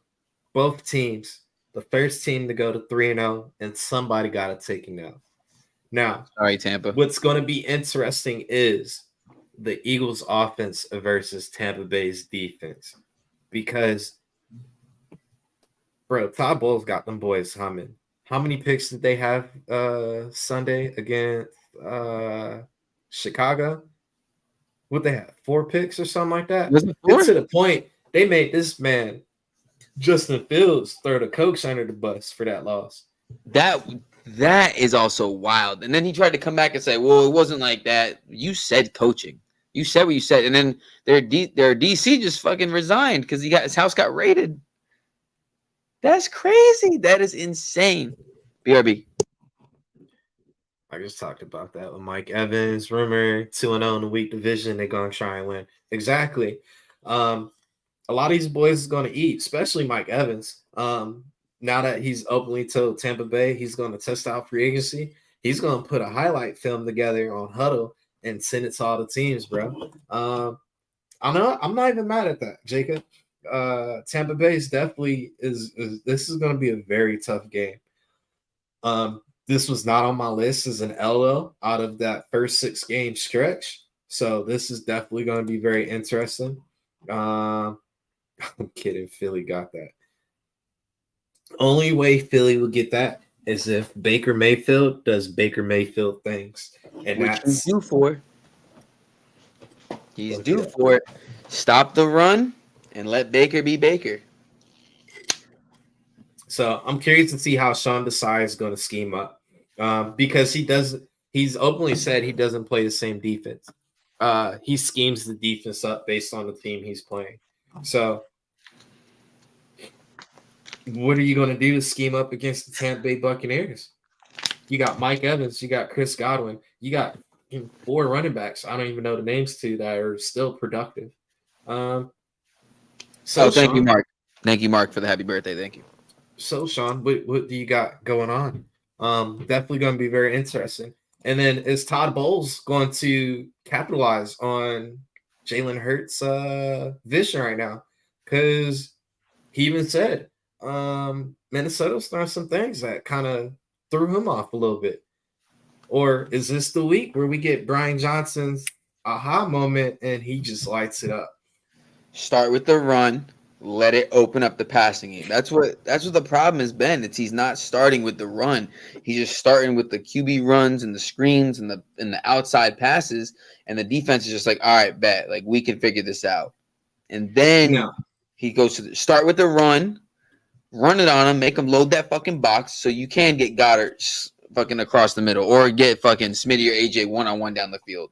Both teams. The first team to go to 3-0, and somebody got to take it out. Now, Sorry, Tampa. what's going to be interesting is the Eagles' offense versus Tampa Bay's defense. Because, bro, Todd Bowles got them boys humming. How many picks did they have Sunday against Chicago? What they have? 4 picks or something like that? Was it 4? It's to the point they made this man, Justin Fields, throw the coach under the bus for that loss. That is also wild. And then he tried to come back and say, well, it wasn't like that. You said coaching. You said what you said. And then their DC just fucking resigned because his house got raided. That's crazy. That is insane. BRB. I just talked about that with Mike Evans. Rumor 2-0 in the weak division. They're going to try and win. Exactly. A lot of these boys is going to eat, especially Mike Evans. Now that he's openly told Tampa Bay he's going to test out free agency, he's going to put a highlight film together on Huddle and send it to all the teams, bro. I'm not even mad at that, Jacob. Tampa Bay is definitely is this is going to be a very tough game. This was not on my list as an LO out of that first 6-game stretch, so this is definitely going to be very interesting. I'm kidding. Philly got that. Only way Philly will get that is if Baker Mayfield does Baker Mayfield things, and Which that's he's due for. He's due for it. Stop the run and let Baker be Baker. So I'm curious to see how Sean Desai is going to scheme up, because he's openly said he doesn't play the same defense. He schemes the defense up based on the team he's playing. So what are you going to do to scheme up against the Tampa Bay Buccaneers? You got Mike Evans, you got Chris Godwin, you got 4 running backs. I don't even know the names to that are still productive. So Thank you, Sean, Mark. Thank you, Mark, for the happy birthday. Thank you. what do you got going on? Definitely going to be very interesting. And then is Todd Bowles going to capitalize on Jalen Hurts' vision right now? Because he even said Minnesota's throwing some things that kind of threw him off a little bit. Or is this the week where we get Brian Johnson's aha moment and he just lights it up? Start with the run, let it open up the passing game. That's what the problem has been. It's he's not starting with the run. He's just starting with the QB runs and the screens and the outside passes, and the defense is just like, all right, bet, like we can figure this out. And then No. he goes to start with the run it on him, make him load that fucking box so you can get Goddard fucking across the middle or get fucking Smitty or AJ one-on-one down the field.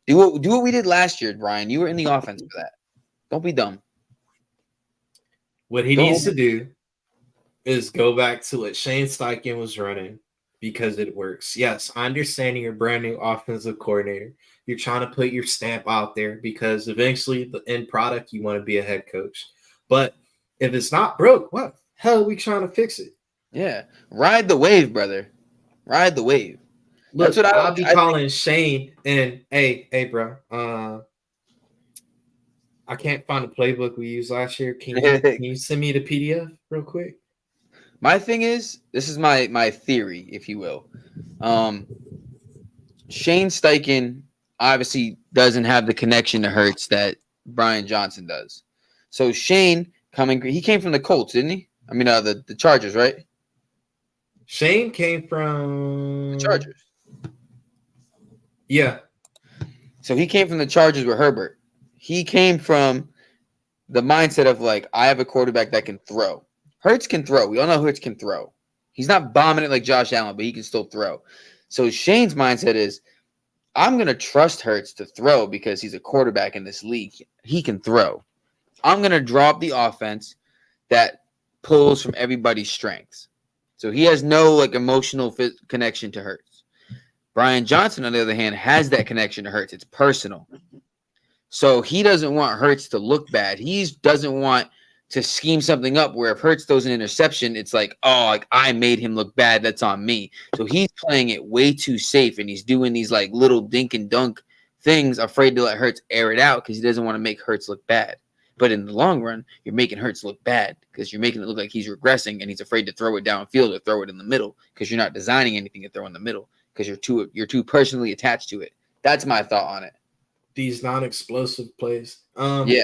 Do what we did last year, Brian. You were in the offense for that. Don't be dumb. What he needs to do is go back to what Shane Steichen was running because it works. Yes, I understand you're a brand new offensive coordinator. You're trying to put your stamp out there because eventually the end product, you want to be a head coach. But if it's not broke, what hell are we trying to fix it? Yeah. Ride the wave, brother. Ride the wave. Look, That's what I'll be calling Shane and hey, bro. I can't find the playbook we used last year. Can you send me the PDF real quick? My thing is, this is my theory, if you will. Shane Steichen obviously doesn't have the connection to Hurts that Brian Johnson does. So Shane he came from the Colts, didn't he? I mean, the Chargers, right? Shane came from The Chargers. Yeah. So he came from the Chargers with Herbert. He came from the mindset of like, I have a quarterback that can throw. Hurts can throw. We all know Hurts can throw. He's not bombing it like Josh Allen, but he can still throw. So Shane's mindset is, I'm going to trust Hurts to throw because he's a quarterback in this league. He can throw. I'm going to draw up the offense that pulls from everybody's strengths. So he has no like emotional connection to Hurts. Brian Johnson, on the other hand, has that connection to Hurts. It's personal. So he doesn't want Hurts to look bad. He doesn't want to scheme something up where if Hurts throws an interception, it's like, oh, like I made him look bad. That's on me. So he's playing it way too safe, and he's doing these like little dink and dunk things, afraid to let Hurts air it out because he doesn't want to make Hurts look bad. But in the long run, you're making Hurts look bad because you're making it look like he's regressing and he's afraid to throw it downfield or throw it in the middle because you're not designing anything to throw in the middle because you're too personally attached to it. That's my thought on it. These non-explosive plays. Yeah.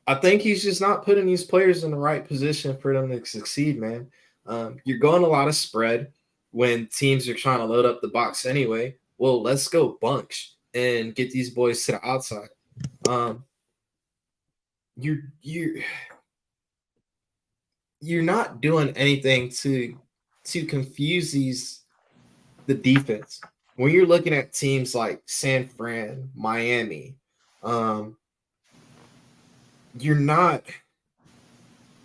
I think he's just not putting these players in the right position for them to succeed, man. You're going a lot of spread when teams are trying to load up the box anyway. Well, let's go bunch and get these boys to the outside. You're not doing anything to confuse the defense. When you're looking at teams like San Fran, Miami, you're not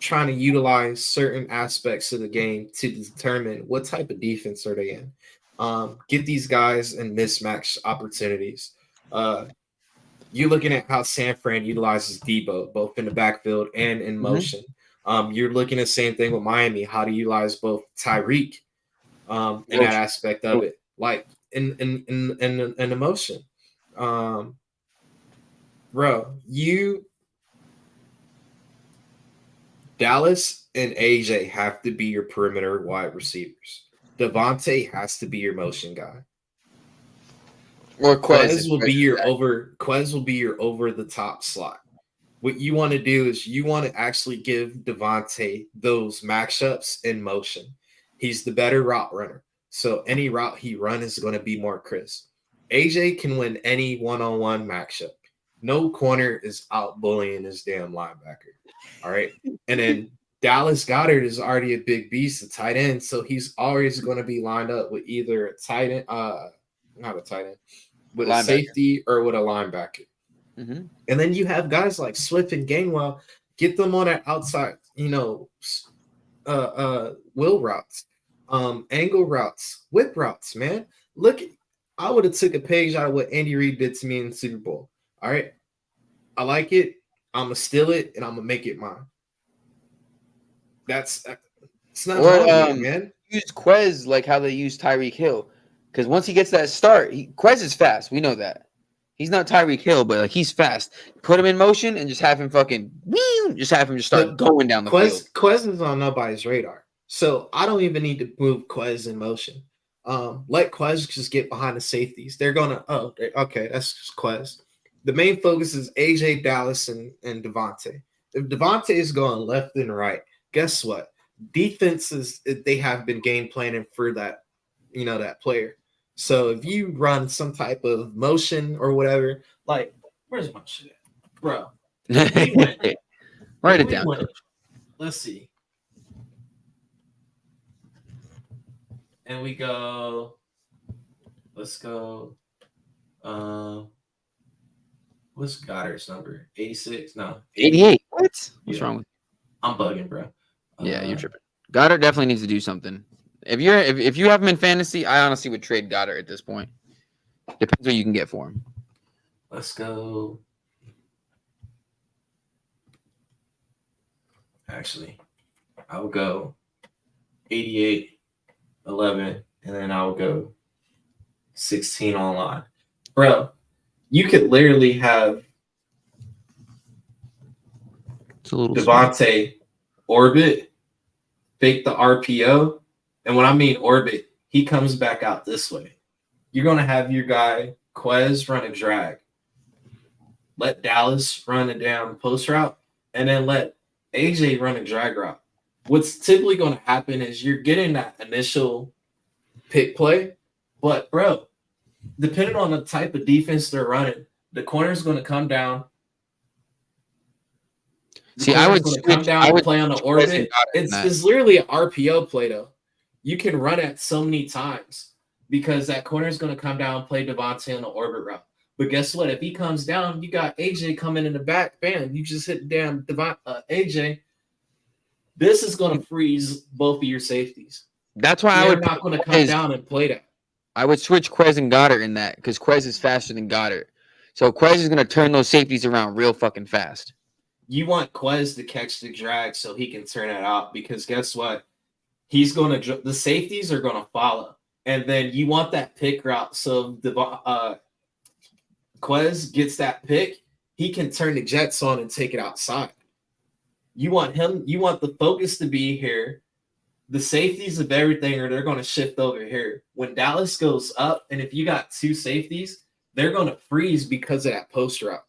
trying to utilize certain aspects of the game to determine what type of defense are they in. Get these guys in mismatch opportunities. You're looking at how San Fran utilizes Debo, both in the backfield and in motion. You're looking at the same thing with Miami, how to utilize both Tyreek in that aspect of it, like in emotion. Bro, Dallas and AJ have to be your perimeter wide receivers. Devontae has to be your motion guy. Or Quez will be your over the top slot. What you want to do is you want to actually give Devontae those matchups in motion. He's the better route runner. So any route he runs is going to be more crisp. AJ can win any one-on-one matchup. No corner is out bullying this damn linebacker. All right. And then Dallas Goedert is already a big beast, a tight end. So he's always going to be lined up with either a tight end, not a tight end, with a safety or with a linebacker. And then you have guys like Swift and Gainwell, get them on that outside, wheel routes, angle routes, whip routes, man. Look, I would have took a page out of what Andy Reid did to me in the Super Bowl. All right. I like it. I'm gonna steal it and I'm gonna make it mine. It's not Or wrong with it, man. use Quez like how they use Tyreek Hill, because once he gets that start, Quez is fast. We know that. He's not Tyreek Hill, but like he's fast. Put him in motion and just have him just have him just start going down the field. Quez is on nobody's radar, so I don't even need to move Quez in motion. Let Quez just get behind the safeties. They're gonna okay, that's just Quez. The main focus is AJ, Dallas, and Devontae. If Devontae is going left and right, guess what? Defenses, they have been game planning for that, that player. So if you run some type of motion or whatever, like, where's my shit at? Bro. Write it down. Let's see. And we go, let's go. What's Goddard's number? 86? No. 88. What? What's wrong with you? I'm bugging, bro. Yeah, you're tripping. Goddard definitely needs to do something. If you have him in fantasy, I honestly would trade Goddard at this point. Depends what you can get for him. Let's go. Actually, I will go 88, 11, and then I will go 16 online. Bro, you could literally have Devontae orbit, fake the RPO. And when I mean orbit, he comes back out this way. You're going to have your guy, Quez, run a drag. Let Dallas run a damn post route. And then let AJ run a drag route. What's typically going to happen is you're getting that initial pick play. But, bro, depending on the type of defense they're running, the corner's going to come down. I would come down and play on the orbit. It's literally an RPO play, though. You can run it so many times because that corner is going to come down and play Devontae on the orbit route. But guess what? If he comes down, you got AJ coming in the back. Bam, you just hit damn AJ. This is going to freeze both of your safeties. That's why I would not going to come down and play that. I would switch Quez and Goddard in that because Quez is faster than Goddard. So Quez is going to turn those safeties around real fucking fast. You want Quez to catch the drag so he can turn it out because guess what? He's going to – the safeties are going to follow. And then you want that pick route. So Quez gets that pick, he can turn the jets on and take it outside. You want the focus to be here. The safeties of everything they're going to shift over here. When Dallas goes up, and if you got two safeties, they're going to freeze because of that post route.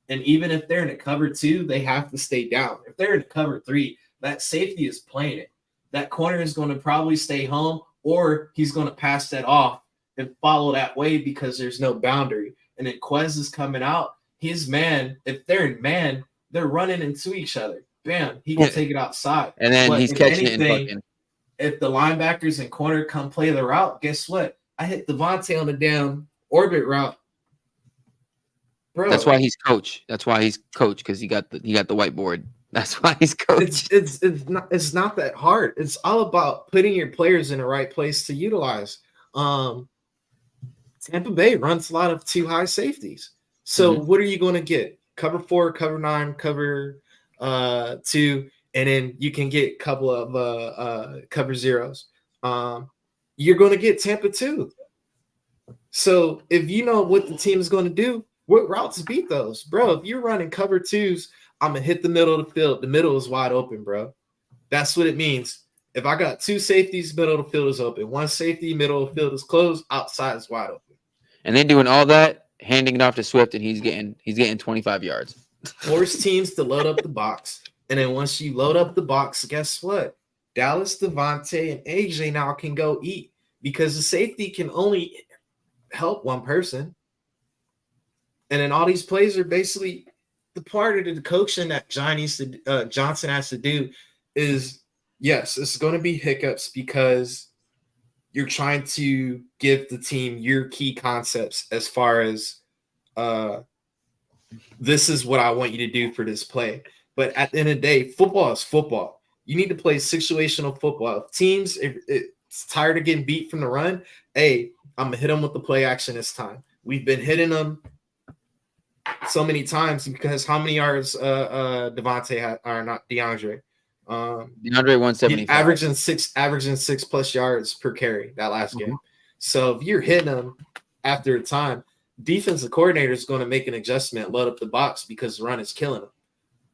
And even if they're in a cover 2, they have to stay down. If they're in a cover 3, that safety is playing it. That corner is going to probably stay home, or he's going to pass that off and follow that way because there's no boundary. And then Quez is coming out. His man, if they're in man, they're running into each other. Bam, he can take it outside. And then he's catching it and fucking. If the linebackers and corner come play the route, guess what? I hit Devontae on the damn orbit route. Bro, that's why he's coach. That's why he's coach because he got the whiteboard. That's why he's coach. It's not that hard. It's all about putting your players in the right place to utilize. Tampa Bay runs a lot of 2 high safeties. So what are you going to get? Cover 4, cover 9, cover 2, and then you can get a couple of cover zeros. You're going to get Tampa 2. So if you know what the team is going to do, what routes beat those? Bro, if you're running cover 2s, I'm going to hit the middle of the field. The middle is wide open, bro. That's what it means. If I got 2 safeties, middle of the field is open. 1 safety, middle of the field is closed. Outside is wide open. And then doing all that, handing it off to Swift, and he's getting 25 yards. Force teams to load up the box. And then once you load up the box, guess what? Dallas, Devontae, and AJ now can go eat because the safety can only help one person. And then all these plays are basically the part of the coaching that Johnson has to do is, yes, it's going to be hiccups because you're trying to give the team your key concepts as far as this is what I want you to do for this play. But at the end of the day, football is football. You need to play situational football. If teams, if it's tired of getting beat from the run, hey, I'm going to hit them with the play action this time. We've been hitting them so many times because how many yards Devontae had or not DeAndre? DeAndre 175. Averaging 6+ yards per carry that last Mhm. game. So if you're hitting them after a time, defensive coordinator is going to make an adjustment, load up the box because the run is killing them.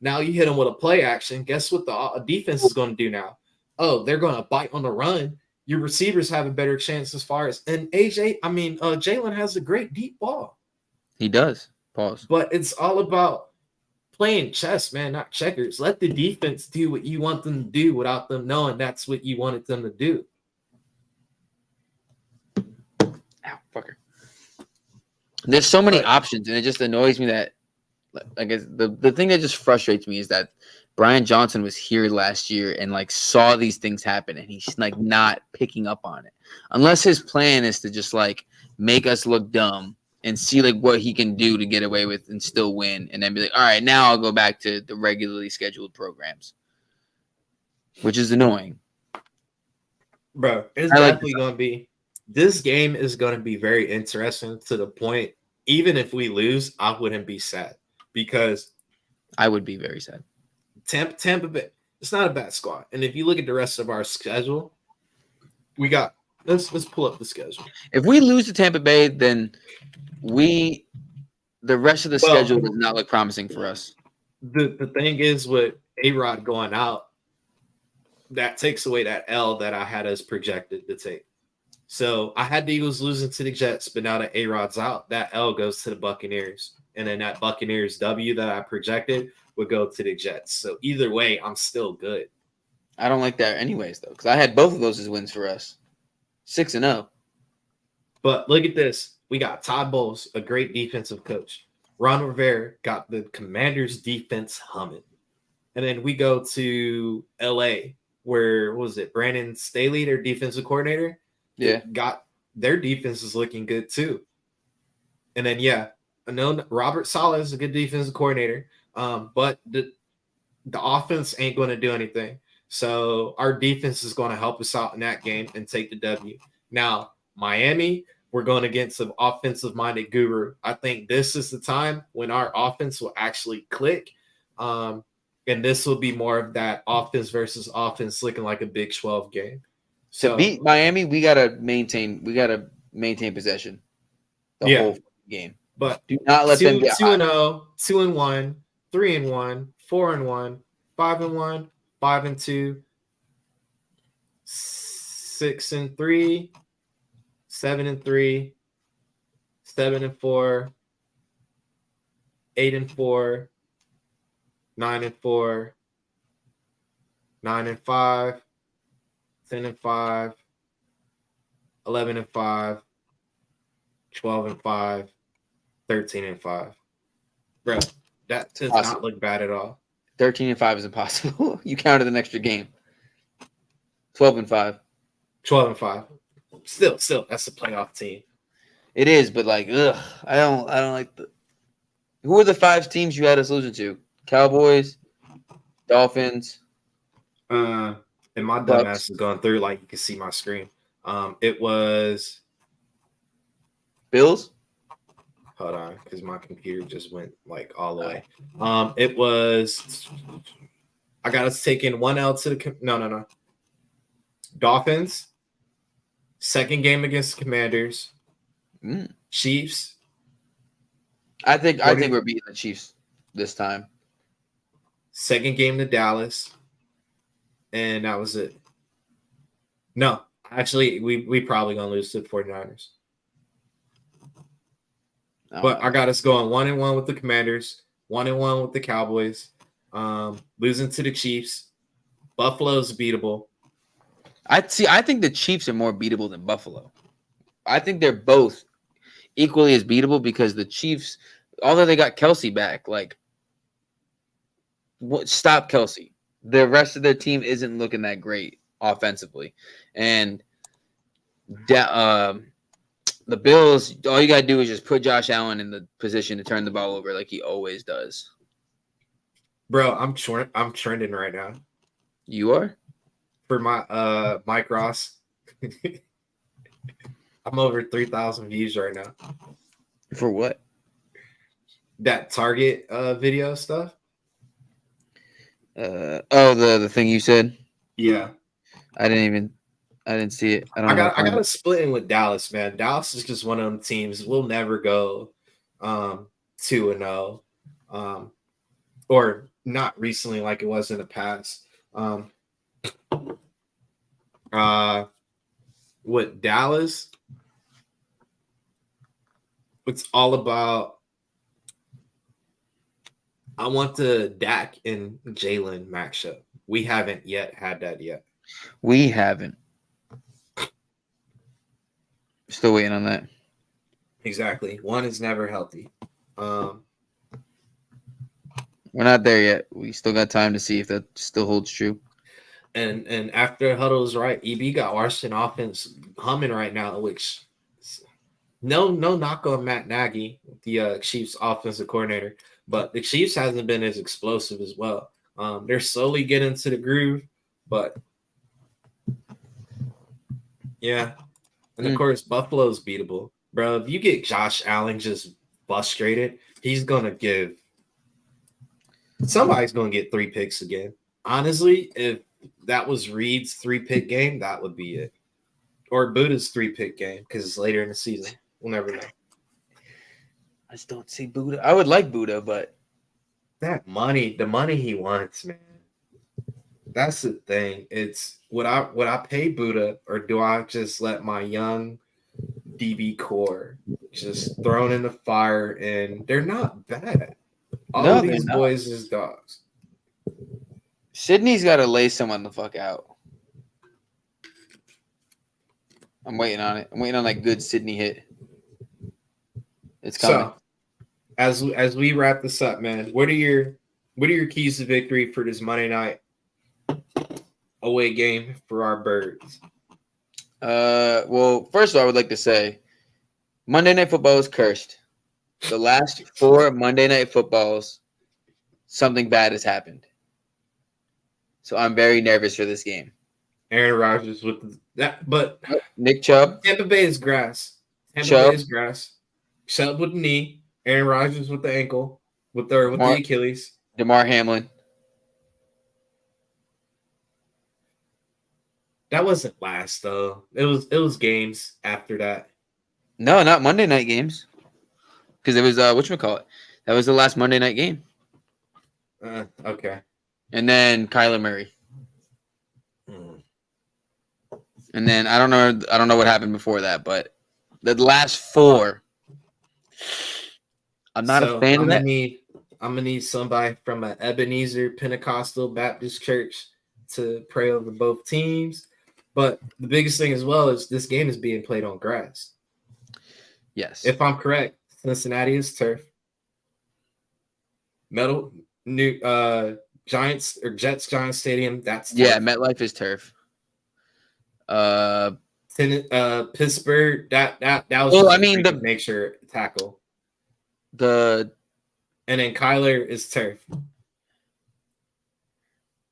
Now you hit them with a play action. Guess what the defense is going to do now? Oh, they're going to bite on the run. Your receivers have a better chance as far as and Jalen has a great deep ball. He does. Pause. But it's all about playing chess, man, not checkers. Let the defense do what you want them to do without them knowing that's what you wanted them to do. Ow, fucker. There's so many options, and it just annoys me that, I guess, the thing that just frustrates me is that Brian Johnson was here last year and like saw these things happen, and he's like not picking up on it. Unless his plan is to just like make us look dumb and see like what he can do to get away with and still win, and then be like, all right, now I'll go back to the regularly scheduled programs, which is annoying. Bro, it's definitely going to be. This game is going to be very interesting to the point, even if we lose, I wouldn't be sad because I would be very sad. Tampa Bay, it's not a bad squad. And if you look at the rest of our schedule, we got let's pull up the schedule. If we lose to Tampa Bay, then the rest of the schedule does not look promising for us. The thing is with A-Rod going out, that takes away that L that I had us projected to take. So I had the Eagles losing to the Jets, but now that A-Rod's out, that L goes to the Buccaneers. And then that Buccaneers W that I projected would go to the Jets. So either way, I'm still good. I don't like that anyways, though, because I had both of those as wins for us. 6-0. But look at this. We got Todd Bowles, a great defensive coach. Ron Rivera got the Commanders' defense humming. And then we go to L.A., where, what was it, Brandon Staley, their defensive coordinator? Yeah. Got their defense is looking good, too. And then, yeah, I know Robert Saleh is a good defensive coordinator, but the offense ain't going to do anything. So our defense is going to help us out in that game and take the W. Now, Miami, we're going against an offensive-minded guru. I think this is the time when our offense will actually click, and this will be more of that offense versus offense looking like a Big 12 game. So, to beat Miami, we gotta maintain possession the whole game. But do not let them get 2-0, 2-1, 3-1, 4-1, 5-1, 5-2, 6-3, 7-3, 7-4, 8-4, 9-4, 9-5, 10-5, 11-5, 12-5, 13-5. Bro, that does not look bad at all. 13-5 is impossible. You counted an extra game. 12-5. 12-5. Still, that's a playoff team. It is, but like, ugh, I don't like the. Who are the 5 teams you had us losing to? Cowboys, Dolphins. And my dumb ass is going through, like you can see my screen. It was Bills. Hold on, because my computer just went like all the way. It was. I got us taking 1 L to the no. Dolphins. Second game against the Commanders. Chiefs. I think we're beating the Chiefs this time. Second game to Dallas. And that was it. No, actually, we probably gonna lose to the 49ers. But I got us going 1-1 with the Commanders, 1-1 with the Cowboys, losing to the Chiefs. Buffalo's beatable. I think the Chiefs are more beatable than Buffalo. I think they're both equally as beatable because the Chiefs, although they got Kelsey back, like, stop Kelsey. The rest of their team isn't looking that great offensively. And the Bills, all you got to do is just put Josh Allen in the position to turn the ball over like he always does. Bro, I'm trending right now. You are? For my Mike Ross. I'm over 3,000 views right now. For what? that Target video stuff. The thing you said. Yeah. I didn't see it. I don't I know. got to split in with Dallas, man. Dallas is just one of them teams. We'll never go 2-0. Or not recently like it was in the past. With Dallas, it's all about. I want the Dak and Jalen matchup. We haven't yet had that yet. We haven't. Still waiting on that. Exactly. One is never healthy. We're not there yet. We still got time to see if that still holds true. And after Huddle's right, EB got Washington offense humming right now, which no knock on Matt Nagy, the Chiefs offensive coordinator, but the Chiefs hasn't been as explosive as well. They're slowly getting to the groove, but yeah. And of course, Buffalo's beatable. Bro, if you get Josh Allen just frustrated, he's going to give – somebody's going to get 3 picks again. Honestly, if that was Reed's 3-pick game, that would be it. Or Buddha's 3-pick game because it's later in the season. We'll never know. I just don't see Buddha. I would like Buddha, but that money, the money he wants, man. That's the thing. It's would I pay Buddha, or do I just let my young DB core just thrown in the fire? And they're not bad. All of these boys is dogs. Sydney's got to lay someone the fuck out. I'm waiting on it. I'm waiting on that good Sydney hit. It's coming. So, as we wrap this up, man, what are your keys to victory for this Monday night away game for our birds? Well, first of all, I would like to say Monday Night Football is cursed. The last 4 Monday Night Footballs, something bad has happened. So I'm very nervous for this game. Aaron Rodgers with that, but Nick Chubb. Tampa Bay is grass. Tampa Bay is grass. Chubb with the knee. Aaron Rodgers with the ankle. With the Achilles. DeMar Hamlin. That wasn't last though. It was games after that. No, not Monday night games. Because it was whatchamacallit. That was the last Monday night game. Okay. And then Kyler Murray. And then I don't know what happened before that, but the last 4. I'm not a fan of that. I'm gonna need somebody from an Ebenezer Pentecostal Baptist church to pray over both teams. But the biggest thing as well is this game is being played on grass. Yes. If I'm correct, Cincinnati is turf. Giants or Jets Giants Stadium, that's turf. Yeah, MetLife is turf. Pittsburgh, that was the make sure tackle. And then Kyler is turf.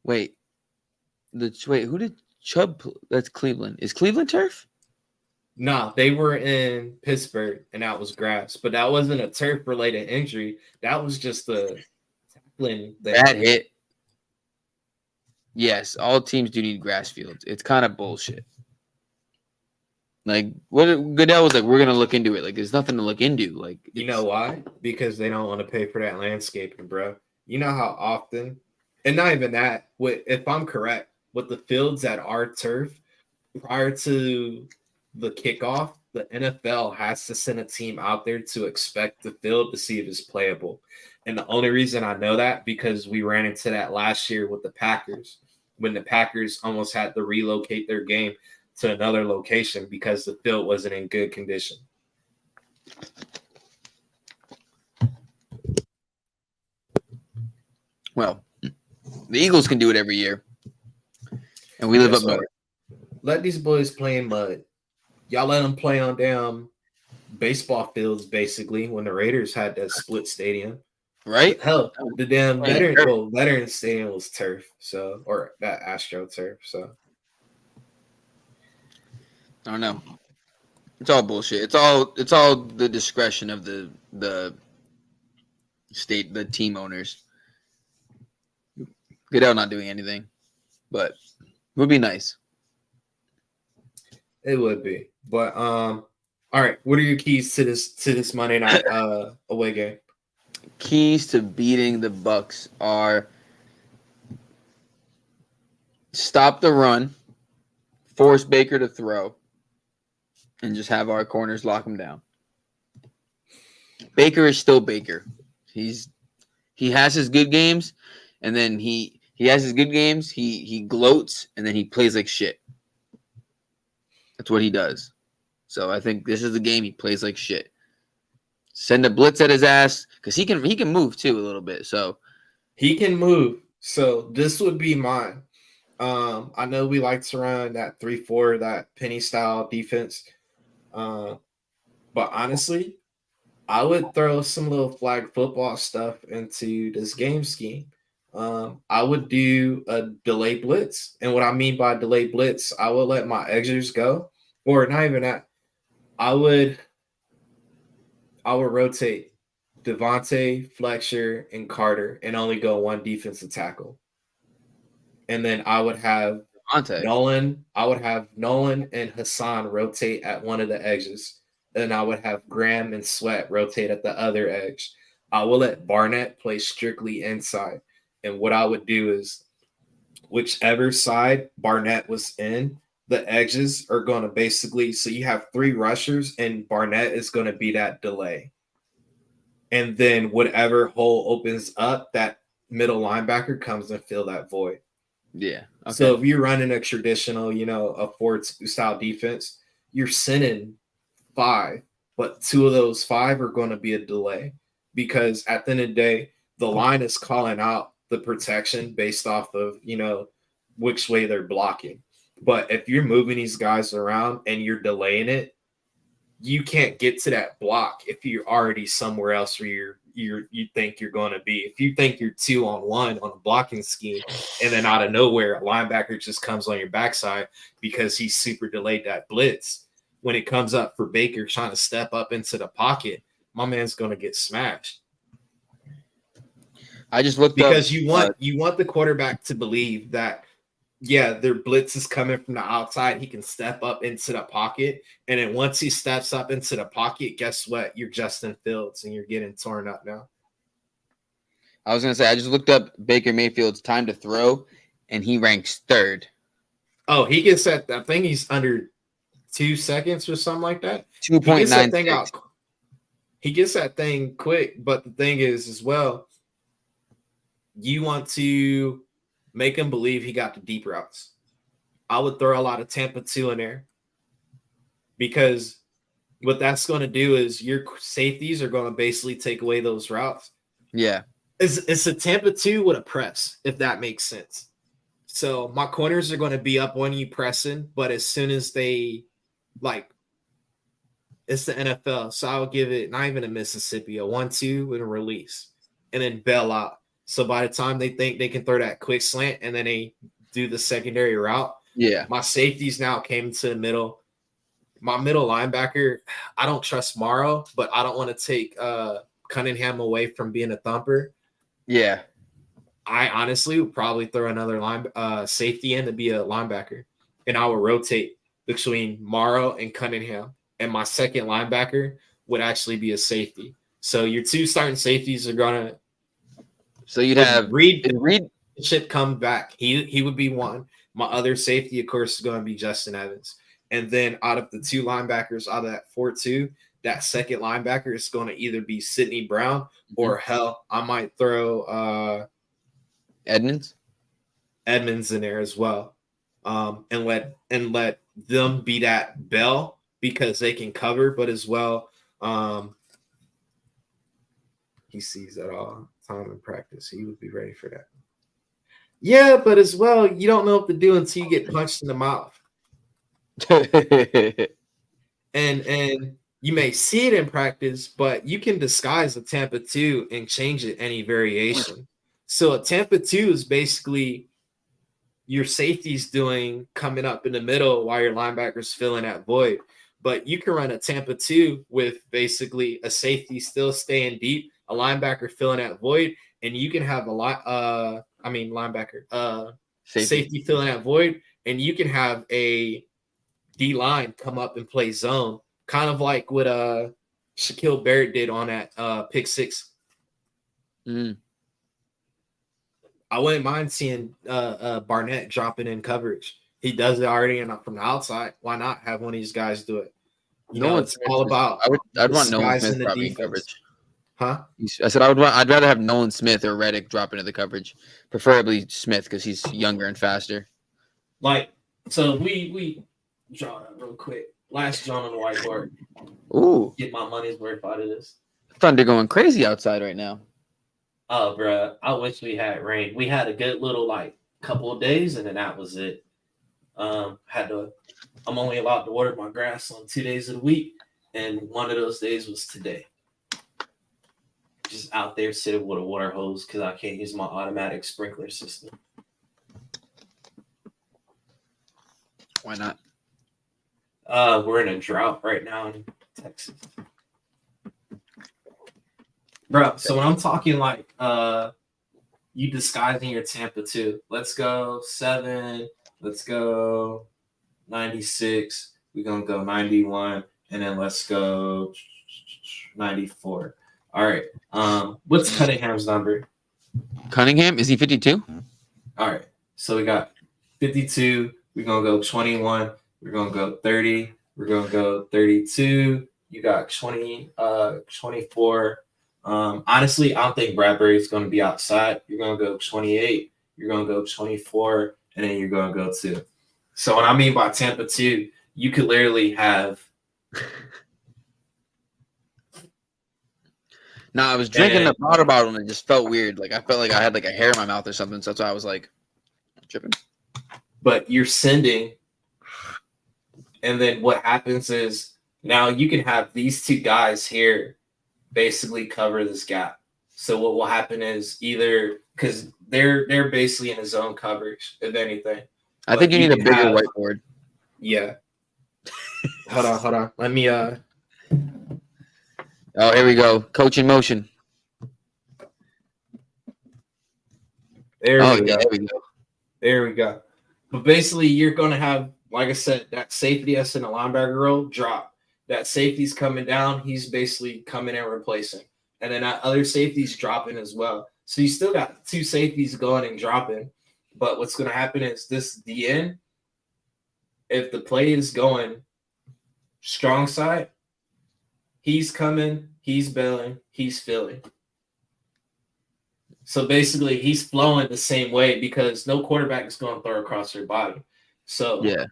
Wait, who did Chubb? That's Cleveland. Is Cleveland turf? No, they were in Pittsburgh, and that was grass. But that wasn't a turf-related injury. That was just a tackling. That hit. Yes, all teams do need grass fields. It's kind of bullshit. Like, what Goodell was like, we're gonna look into it. Like, there's nothing to look into. Like, you know why? Because they don't want to pay for that landscaping, bro. You know how often, and not even that. If I'm correct, with the fields that are turf, prior to the kickoff, the NFL has to send a team out there to inspect the field to see if it's playable. And the only reason I know that because we ran into that last year with the Packers, when the Packers almost had to relocate their game to another location because the field wasn't in good condition. Well, the Eagles can do it every year. And we live up north. Let these boys play in mud. Y'all let them play on damn baseball fields, basically, when the Raiders had that split stadium. Right? Hell, the damn Veterans Stadium was turf, or that Astro turf, so. I don't know. It's all bullshit. It's all the discretion of the the team owners. Goodell not doing anything, but it would be nice. It would be. But all right, what are your keys to this Monday night away game? Keys to beating the Bucks are stop the run, force Baker to throw, and just have our corners lock him down. Baker is still Baker. He has his good games, and then he has his good games. He gloats, and then he plays like shit. That's what he does. So I think this is the game he plays like shit. Send a blitz at his ass because he can move too a little bit. So he can move. So this would be mine. I know we like to run that 3-4, that penny style defense. But honestly, I would throw some little flag football stuff into this game scheme. I would do a delay blitz. And what I mean by delay blitz, I would let my edgers go. Or not even that. I would rotate Devontae, Fletcher, and Carter and only go one defensive tackle. And then I would have Nolan and Hassan rotate at one of the edges. Then I would have Graham and Sweat rotate at the other edge. I will let Barnett play strictly inside. And what I would do is whichever side Barnett was in, the edges are going to basically – so you have 3 rushers, and Barnett is going to be that delay. And then whatever hole opens up, that middle linebacker comes and fill that void. Yeah. Okay. So if you're running a traditional, a 4-2 style defense, you're sending 5, but 2 of those 5 are going to be a delay because at the end of the day, the line is calling out the protection based off of, which way they're blocking. But if you're moving these guys around and you're delaying it, you can't get to that block if you're already somewhere else where you think you're going to be. If you think you're 2-on-1 on a blocking scheme, and then out of nowhere, a linebacker just comes on your backside because he super delayed that blitz. When it comes up for Baker trying to step up into the pocket, my man's going to get smashed. I just looked because up, you want the quarterback to believe that, yeah, their blitz is coming from the outside. He can step up into the pocket. And then once he steps up into the pocket, guess what? You're Justin Fields and you're getting torn up now. I was going to say, I just looked up Baker Mayfield's time to throw, and he ranks 3rd. Oh, he gets that. I think he's under 2 seconds or something like that. 2.96. He gets that thing quick. But the thing is, as well, you want to make him believe he got the deep routes. I would throw a lot of Tampa 2 in there because what that's going to do is your safeties are going to basically take away those routes. Yeah. It's a Tampa 2 with a press, if that makes sense. So my corners are going to be up on you pressing, but as soon as they it's the NFL. So I would give it not even a Mississippi, a 1-2 and a release and then bail out. So by the time they think they can throw that quick slant and then they do the secondary route, my safeties now came to the middle. My middle linebacker, I don't trust Morrow, but I don't want to take Cunningham away from being a thumper. Yeah. I honestly would probably throw another safety in to be a linebacker, and I would rotate between Morrow and Cunningham. And my second linebacker would actually be a safety. So your 2 starting safeties are going to – So you'd have Reed should come back. He would be one. My other safety, of course, is going to be Justin Evans. And then out of the 2 linebackers, out of that 4-2, that second linebacker is going to either be Sidney Brown or hell, I might throw Edmonds in there as well. And let them be that bell because they can cover, but as well, he sees that all time in practice. He would be ready for that. Yeah, but as well, you don't know what to do until you get punched in the mouth. and you may see it in practice, but you can disguise a Tampa 2 and change it any variation. So a Tampa 2 is basically your safety's doing coming up in the middle while your linebacker's filling that void. But you can run a Tampa 2 with basically a safety still staying deep, a linebacker filling that void, and you can have safety filling that void, and you can have a D line come up and play zone, kind of like what Shaquille Barrett did on that pick six. Mm. I wouldn't mind seeing Barnett dropping in coverage. He does it already, and from the outside, why not have one of these guys do it? It's all about. I'd want Nolan guys in Smith the dropping in defense. coverage. Huh? I said I'd rather have Nolan Smith or Reddick drop into the coverage, preferably Smith because he's younger and faster. So we draw that real quick. Last drawn on the whiteboard. Ooh, Get my money's worth out of this. Thunder going crazy outside right now. Oh, bro, I wish we had rain. We had a good little couple of days, and then that was it. I'm only allowed to water my grass on 2 days of the week, and one of those days was today. Just out there sitting with a water hose because I can't use my automatic sprinkler system. Why not? We're in a drought right now in Texas. Bro, so when I'm talking you disguising your Tampa 2, let's go 7, let's go 96, we're going to go 91, and then let's go 94. All right. What's Cunningham's number? Cunningham? Is he 52? All right. So we got 52. We're going to go 21. We're going to go 30. We're going to go 32. You got 24. Honestly, I don't think Bradbury's going to be outside. You're going to go 28. You're going to go 24. And then you're going to go 2. So what I mean by Tampa 2, you could literally have. No, I was drinking the water bottle and it just felt weird. I felt like I had a hair in my mouth or something. So that's why I was tripping. But you're sending. And then what happens is now you can have these 2 guys here basically cover this gap. So what will happen is either because they're basically in a zone coverage, if anything. I think you need a bigger whiteboard. Yeah. Hold on. Let me Oh, here we go. Coach in motion. There we go. But basically, you're going to have, like I said, that safety that's in the linebacker role drop. That safety's coming down. He's basically coming and replacing. And then that other safety's dropping as well. So you still got 2 safeties going and dropping. But what's going to happen is the end, if the play is going strong side, he's coming, he's bailing, he's filling. So basically, he's flowing the same way because no quarterback is going to throw across your body. So yeah,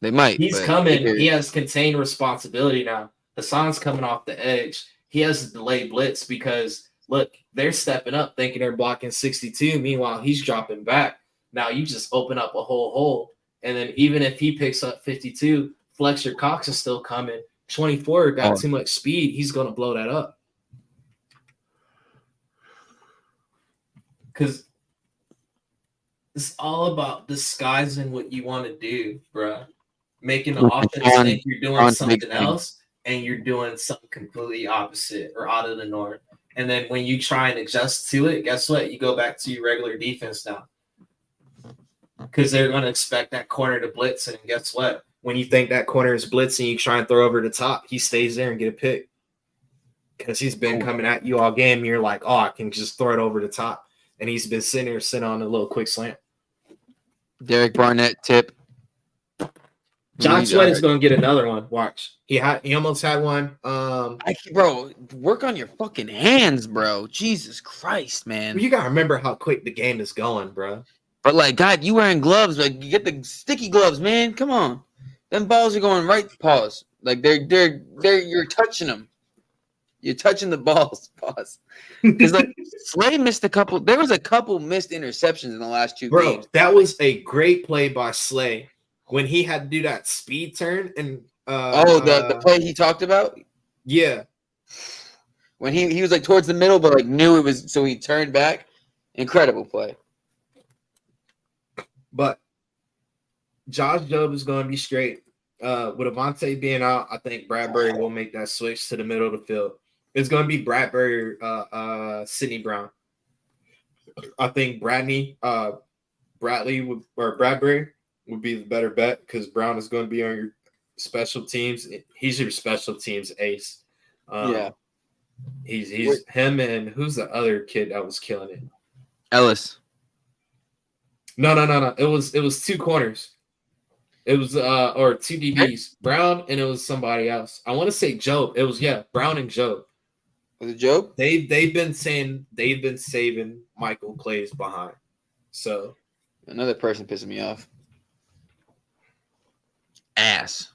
they might. He's coming. He has contained responsibility now. Hassan's coming off the edge. He has to delay blitz because, look, they're stepping up thinking they're blocking 62. Meanwhile, he's dropping back. Now you just open up a whole hole. And then even if he picks up 52, Fletcher Cox is still coming. 24 got too much speed. He's going to blow that up. Because it's all about disguising what you want to do, bro. Making the offense think you're doing something else and you're doing something completely opposite or out of the norm. And then when you try and adjust to it, guess what? You go back to your regular defense now. Because they're going to expect that corner to blitz. And guess what? When you think that corner is blitzing, you try and throw over the top. He stays there and get a pick. Because he's been coming at you all game. You're like, I can just throw it over the top. And he's been sitting on a little quick slant. Derek Barnett tip. John Sweat is going to get another one. Watch. He almost had one. Bro, work on your fucking hands, bro. Jesus Christ, man. You got to remember how quick the game is going, bro. But God, you wearing gloves. You get the sticky gloves, man. Come on. Them balls are going right. Pause. You're touching them. You're touching the balls. Pause. Because Slay missed a couple. There was a couple missed interceptions in the last 2 games. That was a great play by Slay when he had to do that speed turn and the play he talked about. Yeah, when he was towards the middle, but knew it was, so he turned back. Incredible play. But Josh Jobe is going to be straight. With Avonte being out, I think Bradbury will make that switch to the middle of the field. It's gonna be Bradbury, Sidney Brown. I think Bradley or Bradbury would be the better bet because Brown is going to be on your special teams. He's your special teams ace. Yeah. He's him and who's the other kid that was killing it? Ellis. No. It was two corners. It was or two DBs, Brown, and it was somebody else. I want to say Joe. It was Brown and Joe. Was it Joe? They've been saying they've been saving Michael Clay's behind. So another person pissing me off. Ass.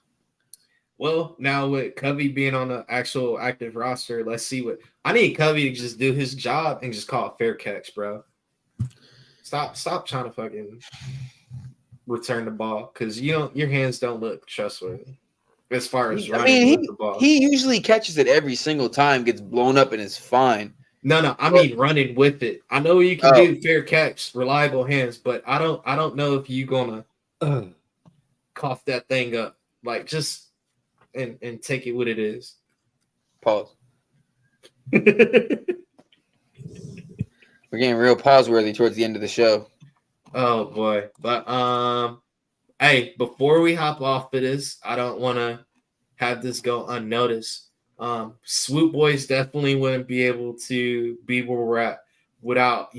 Well, now with Covey being on the actual active roster, let's see what I need Covey to just do his job and just call a fair catch, bro. Stop trying to fucking return the ball because your hands don't look trustworthy as far as running with the ball. He usually catches it every single time, gets blown up, and is fine. No, I mean running with it. I know you can do fair catch, reliable hands, but I don't know if you gonna cough that thing up like just and take it what it is. Pause. We're getting real pause-worthy towards the end of the show. Oh boy. But hey, before we hop off of this, I don't want to have this go unnoticed. Swoop Boys definitely wouldn't be able to be where we're at without,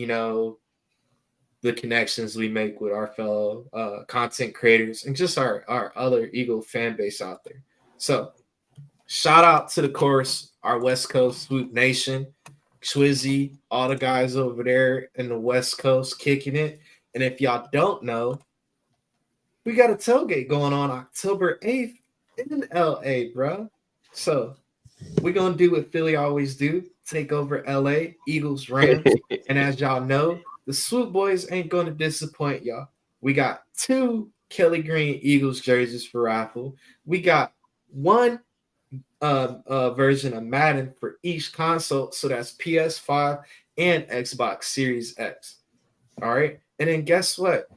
the connections we make with our fellow content creators and just our other Eagle fan base out there. So shout out to the course, our West Coast Swoop Nation, Swizzy, all the guys over there in the West Coast kicking it. And if y'all don't know, we got a tailgate going on October 8th in LA, bro. So we're going to do what Philly always do, take over LA, Eagles, Rams. And as y'all know, the Swoop Boys ain't going to disappoint y'all. We got 2 Kelly Green Eagles jerseys for raffle. We got 1 version of Madden for each console. So that's PS5 and Xbox Series X. All right. And then guess what?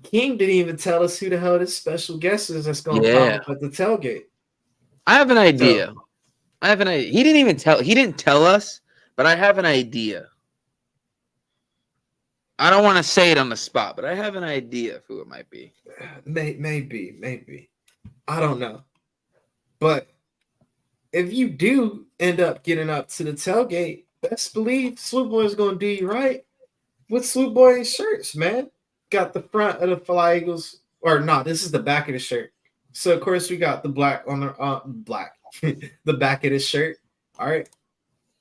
King didn't even tell us who the hell this special guest is that's going to pop up at the tailgate. I have an idea. He didn't tell us, but I have an idea. I don't want to say it on the spot, but I have an idea of who it might be. Maybe. I don't know. But if you do end up getting up to the tailgate, best believe Swoop Boy is going to do you right with Swoop Boy shirts, man. Got the front of the Fly Eagles, or no, this is the back of the shirt. So, of course, we got the black on the the back of the shirt. All right.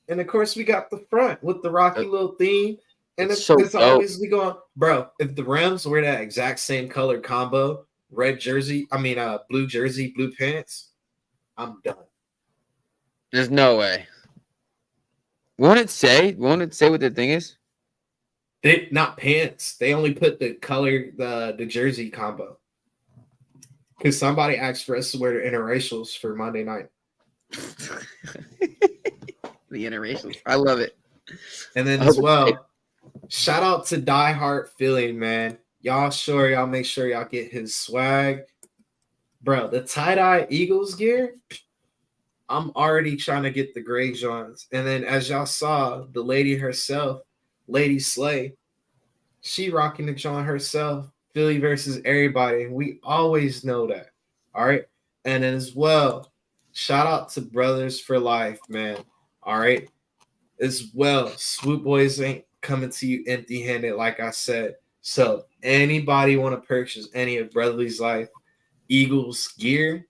And, of course, we got the front with the Rocky little theme. And it's always we going, bro, if the Rams wear that exact same color combo, blue jersey, blue pants, I'm done. There's no way. Won't it say what the thing is? They not pants. They only put the color, the jersey combo. Because somebody asked for us to wear the interracials for Monday night. The interracials. I love it. And then as well, shout out to Die Hard Philly, man. Y'all make sure y'all get his swag. Bro, the tie-dye Eagles gear, I'm already trying to get the gray Johns. And then as y'all saw, the lady herself, Lady Slay, she rocking the John herself, Philly versus everybody. And we always know that. All right. And then as well, shout out to Brothers for Life, man. All right. As well, Swoop Boys ain't coming to you empty-handed, like I said. So anybody want to purchase any of Brotherly's Life Eagles gear,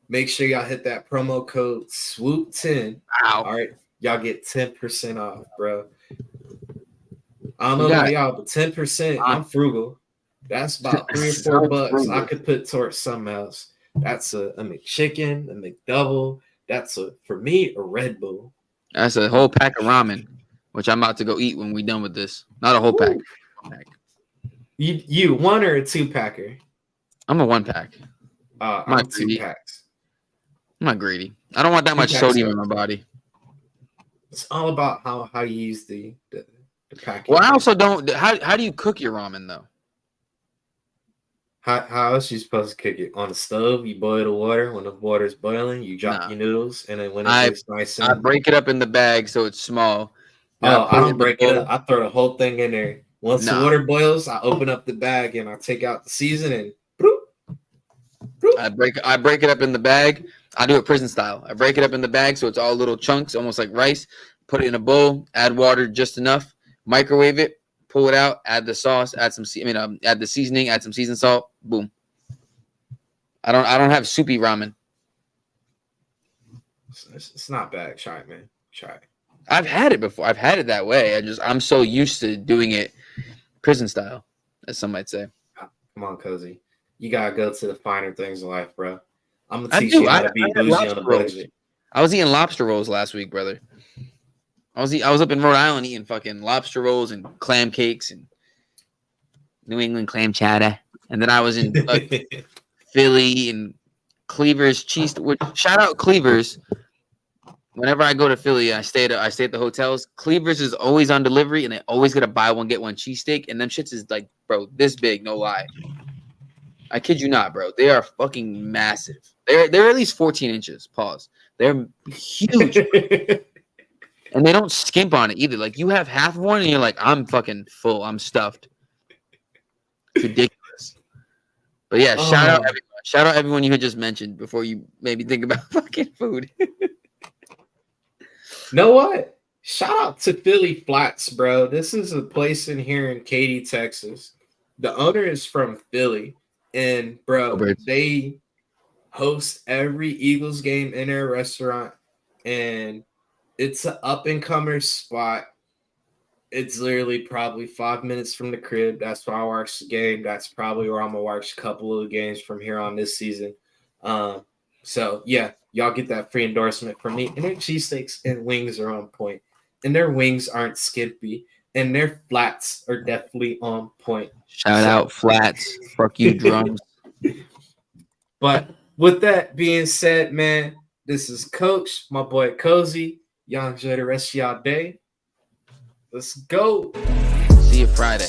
make sure y'all hit that promo code SWOOP10. Wow. All right. Y'all get 10% off, bro. I don't know about y'all, but 10%, I'm frugal. That's about $3 or $4 I could put towards something else. That's a McChicken, a McDouble. That's for me, a Red Bull. That's a whole pack of ramen, which I'm about to go eat when we're done with this. Not a whole pack. You 1 or a 2-packer? I'm a 1-pack. I'm 2 packs. I'm not greedy. I don't want that much sodium in my body. It's all about how you use the packaging. Well, I also don't. How do you cook your ramen though? How else you supposed to cook it? On the stove, you boil the water. When the water's boiling, you drop Nah. your noodles, and then when it I gets nice I and break it up in the bag so it's small. Then oh, I put it don't in the break it up. bowl. I throw the whole thing in there. Once the Nah, water boils, I open up the bag and I take out the seasoning. Bloop, bloop. I break it up in the bag. I do it prison style. I break it up in the bag so it's all little chunks, almost like rice. Put it in a bowl. Add water just enough. Microwave it. Pull it out. Add the sauce. Add some. Add the seasoning. Add some seasoned salt. Boom. I don't have soupy ramen. It's not bad. Try it, man. Try it. I've had it before. I've had it that way. I'm so used to doing it prison style, as some might say. Come on, Cozy. You gotta go to the finer things in life, bro. I'm gonna I teach do. you how I to be had bougie on a lobster rolls. budget. I was eating lobster rolls last week, brother. I was up in Rhode Island eating fucking lobster rolls and clam cakes and New England clam chowder, and then I was in Philly and Cleaver's cheese. Shout out Cleaver's. Whenever I go to Philly, I stay at the hotels. Cleaver's is always on delivery, and they always get a buy one get one cheesesteak. And them shits is like, bro, this big, no lie. I kid you not, bro. They are fucking massive. They're at least 14 inches. Pause. They're huge, and they don't skimp on it either. Like you have half of one, and you're like, I'm fucking full. I'm stuffed. It's ridiculous. But yeah, shout out everyone. Shout out everyone you had just mentioned before you maybe think about fucking food. Know what? Shout out to Philly Flats, bro. This is a place in here in Katy, Texas. The owner is from Philly, and bro, they host every Eagles game in their restaurant, and it's an up-and-comer spot. It's literally probably 5 minutes from the crib. That's where I watch the game. That's probably where I'm gonna watch a couple of the games from here on this season. So yeah, y'all get that free endorsement from me. And their cheesesteaks and wings are on point. And their wings aren't skimpy. And their flats are definitely on point. Shout out Flats. Fuck you, drums. But with that being said, man, this is Coach, my boy Cozy. Y'all enjoy the rest of y'all day. Let's go. See you Friday.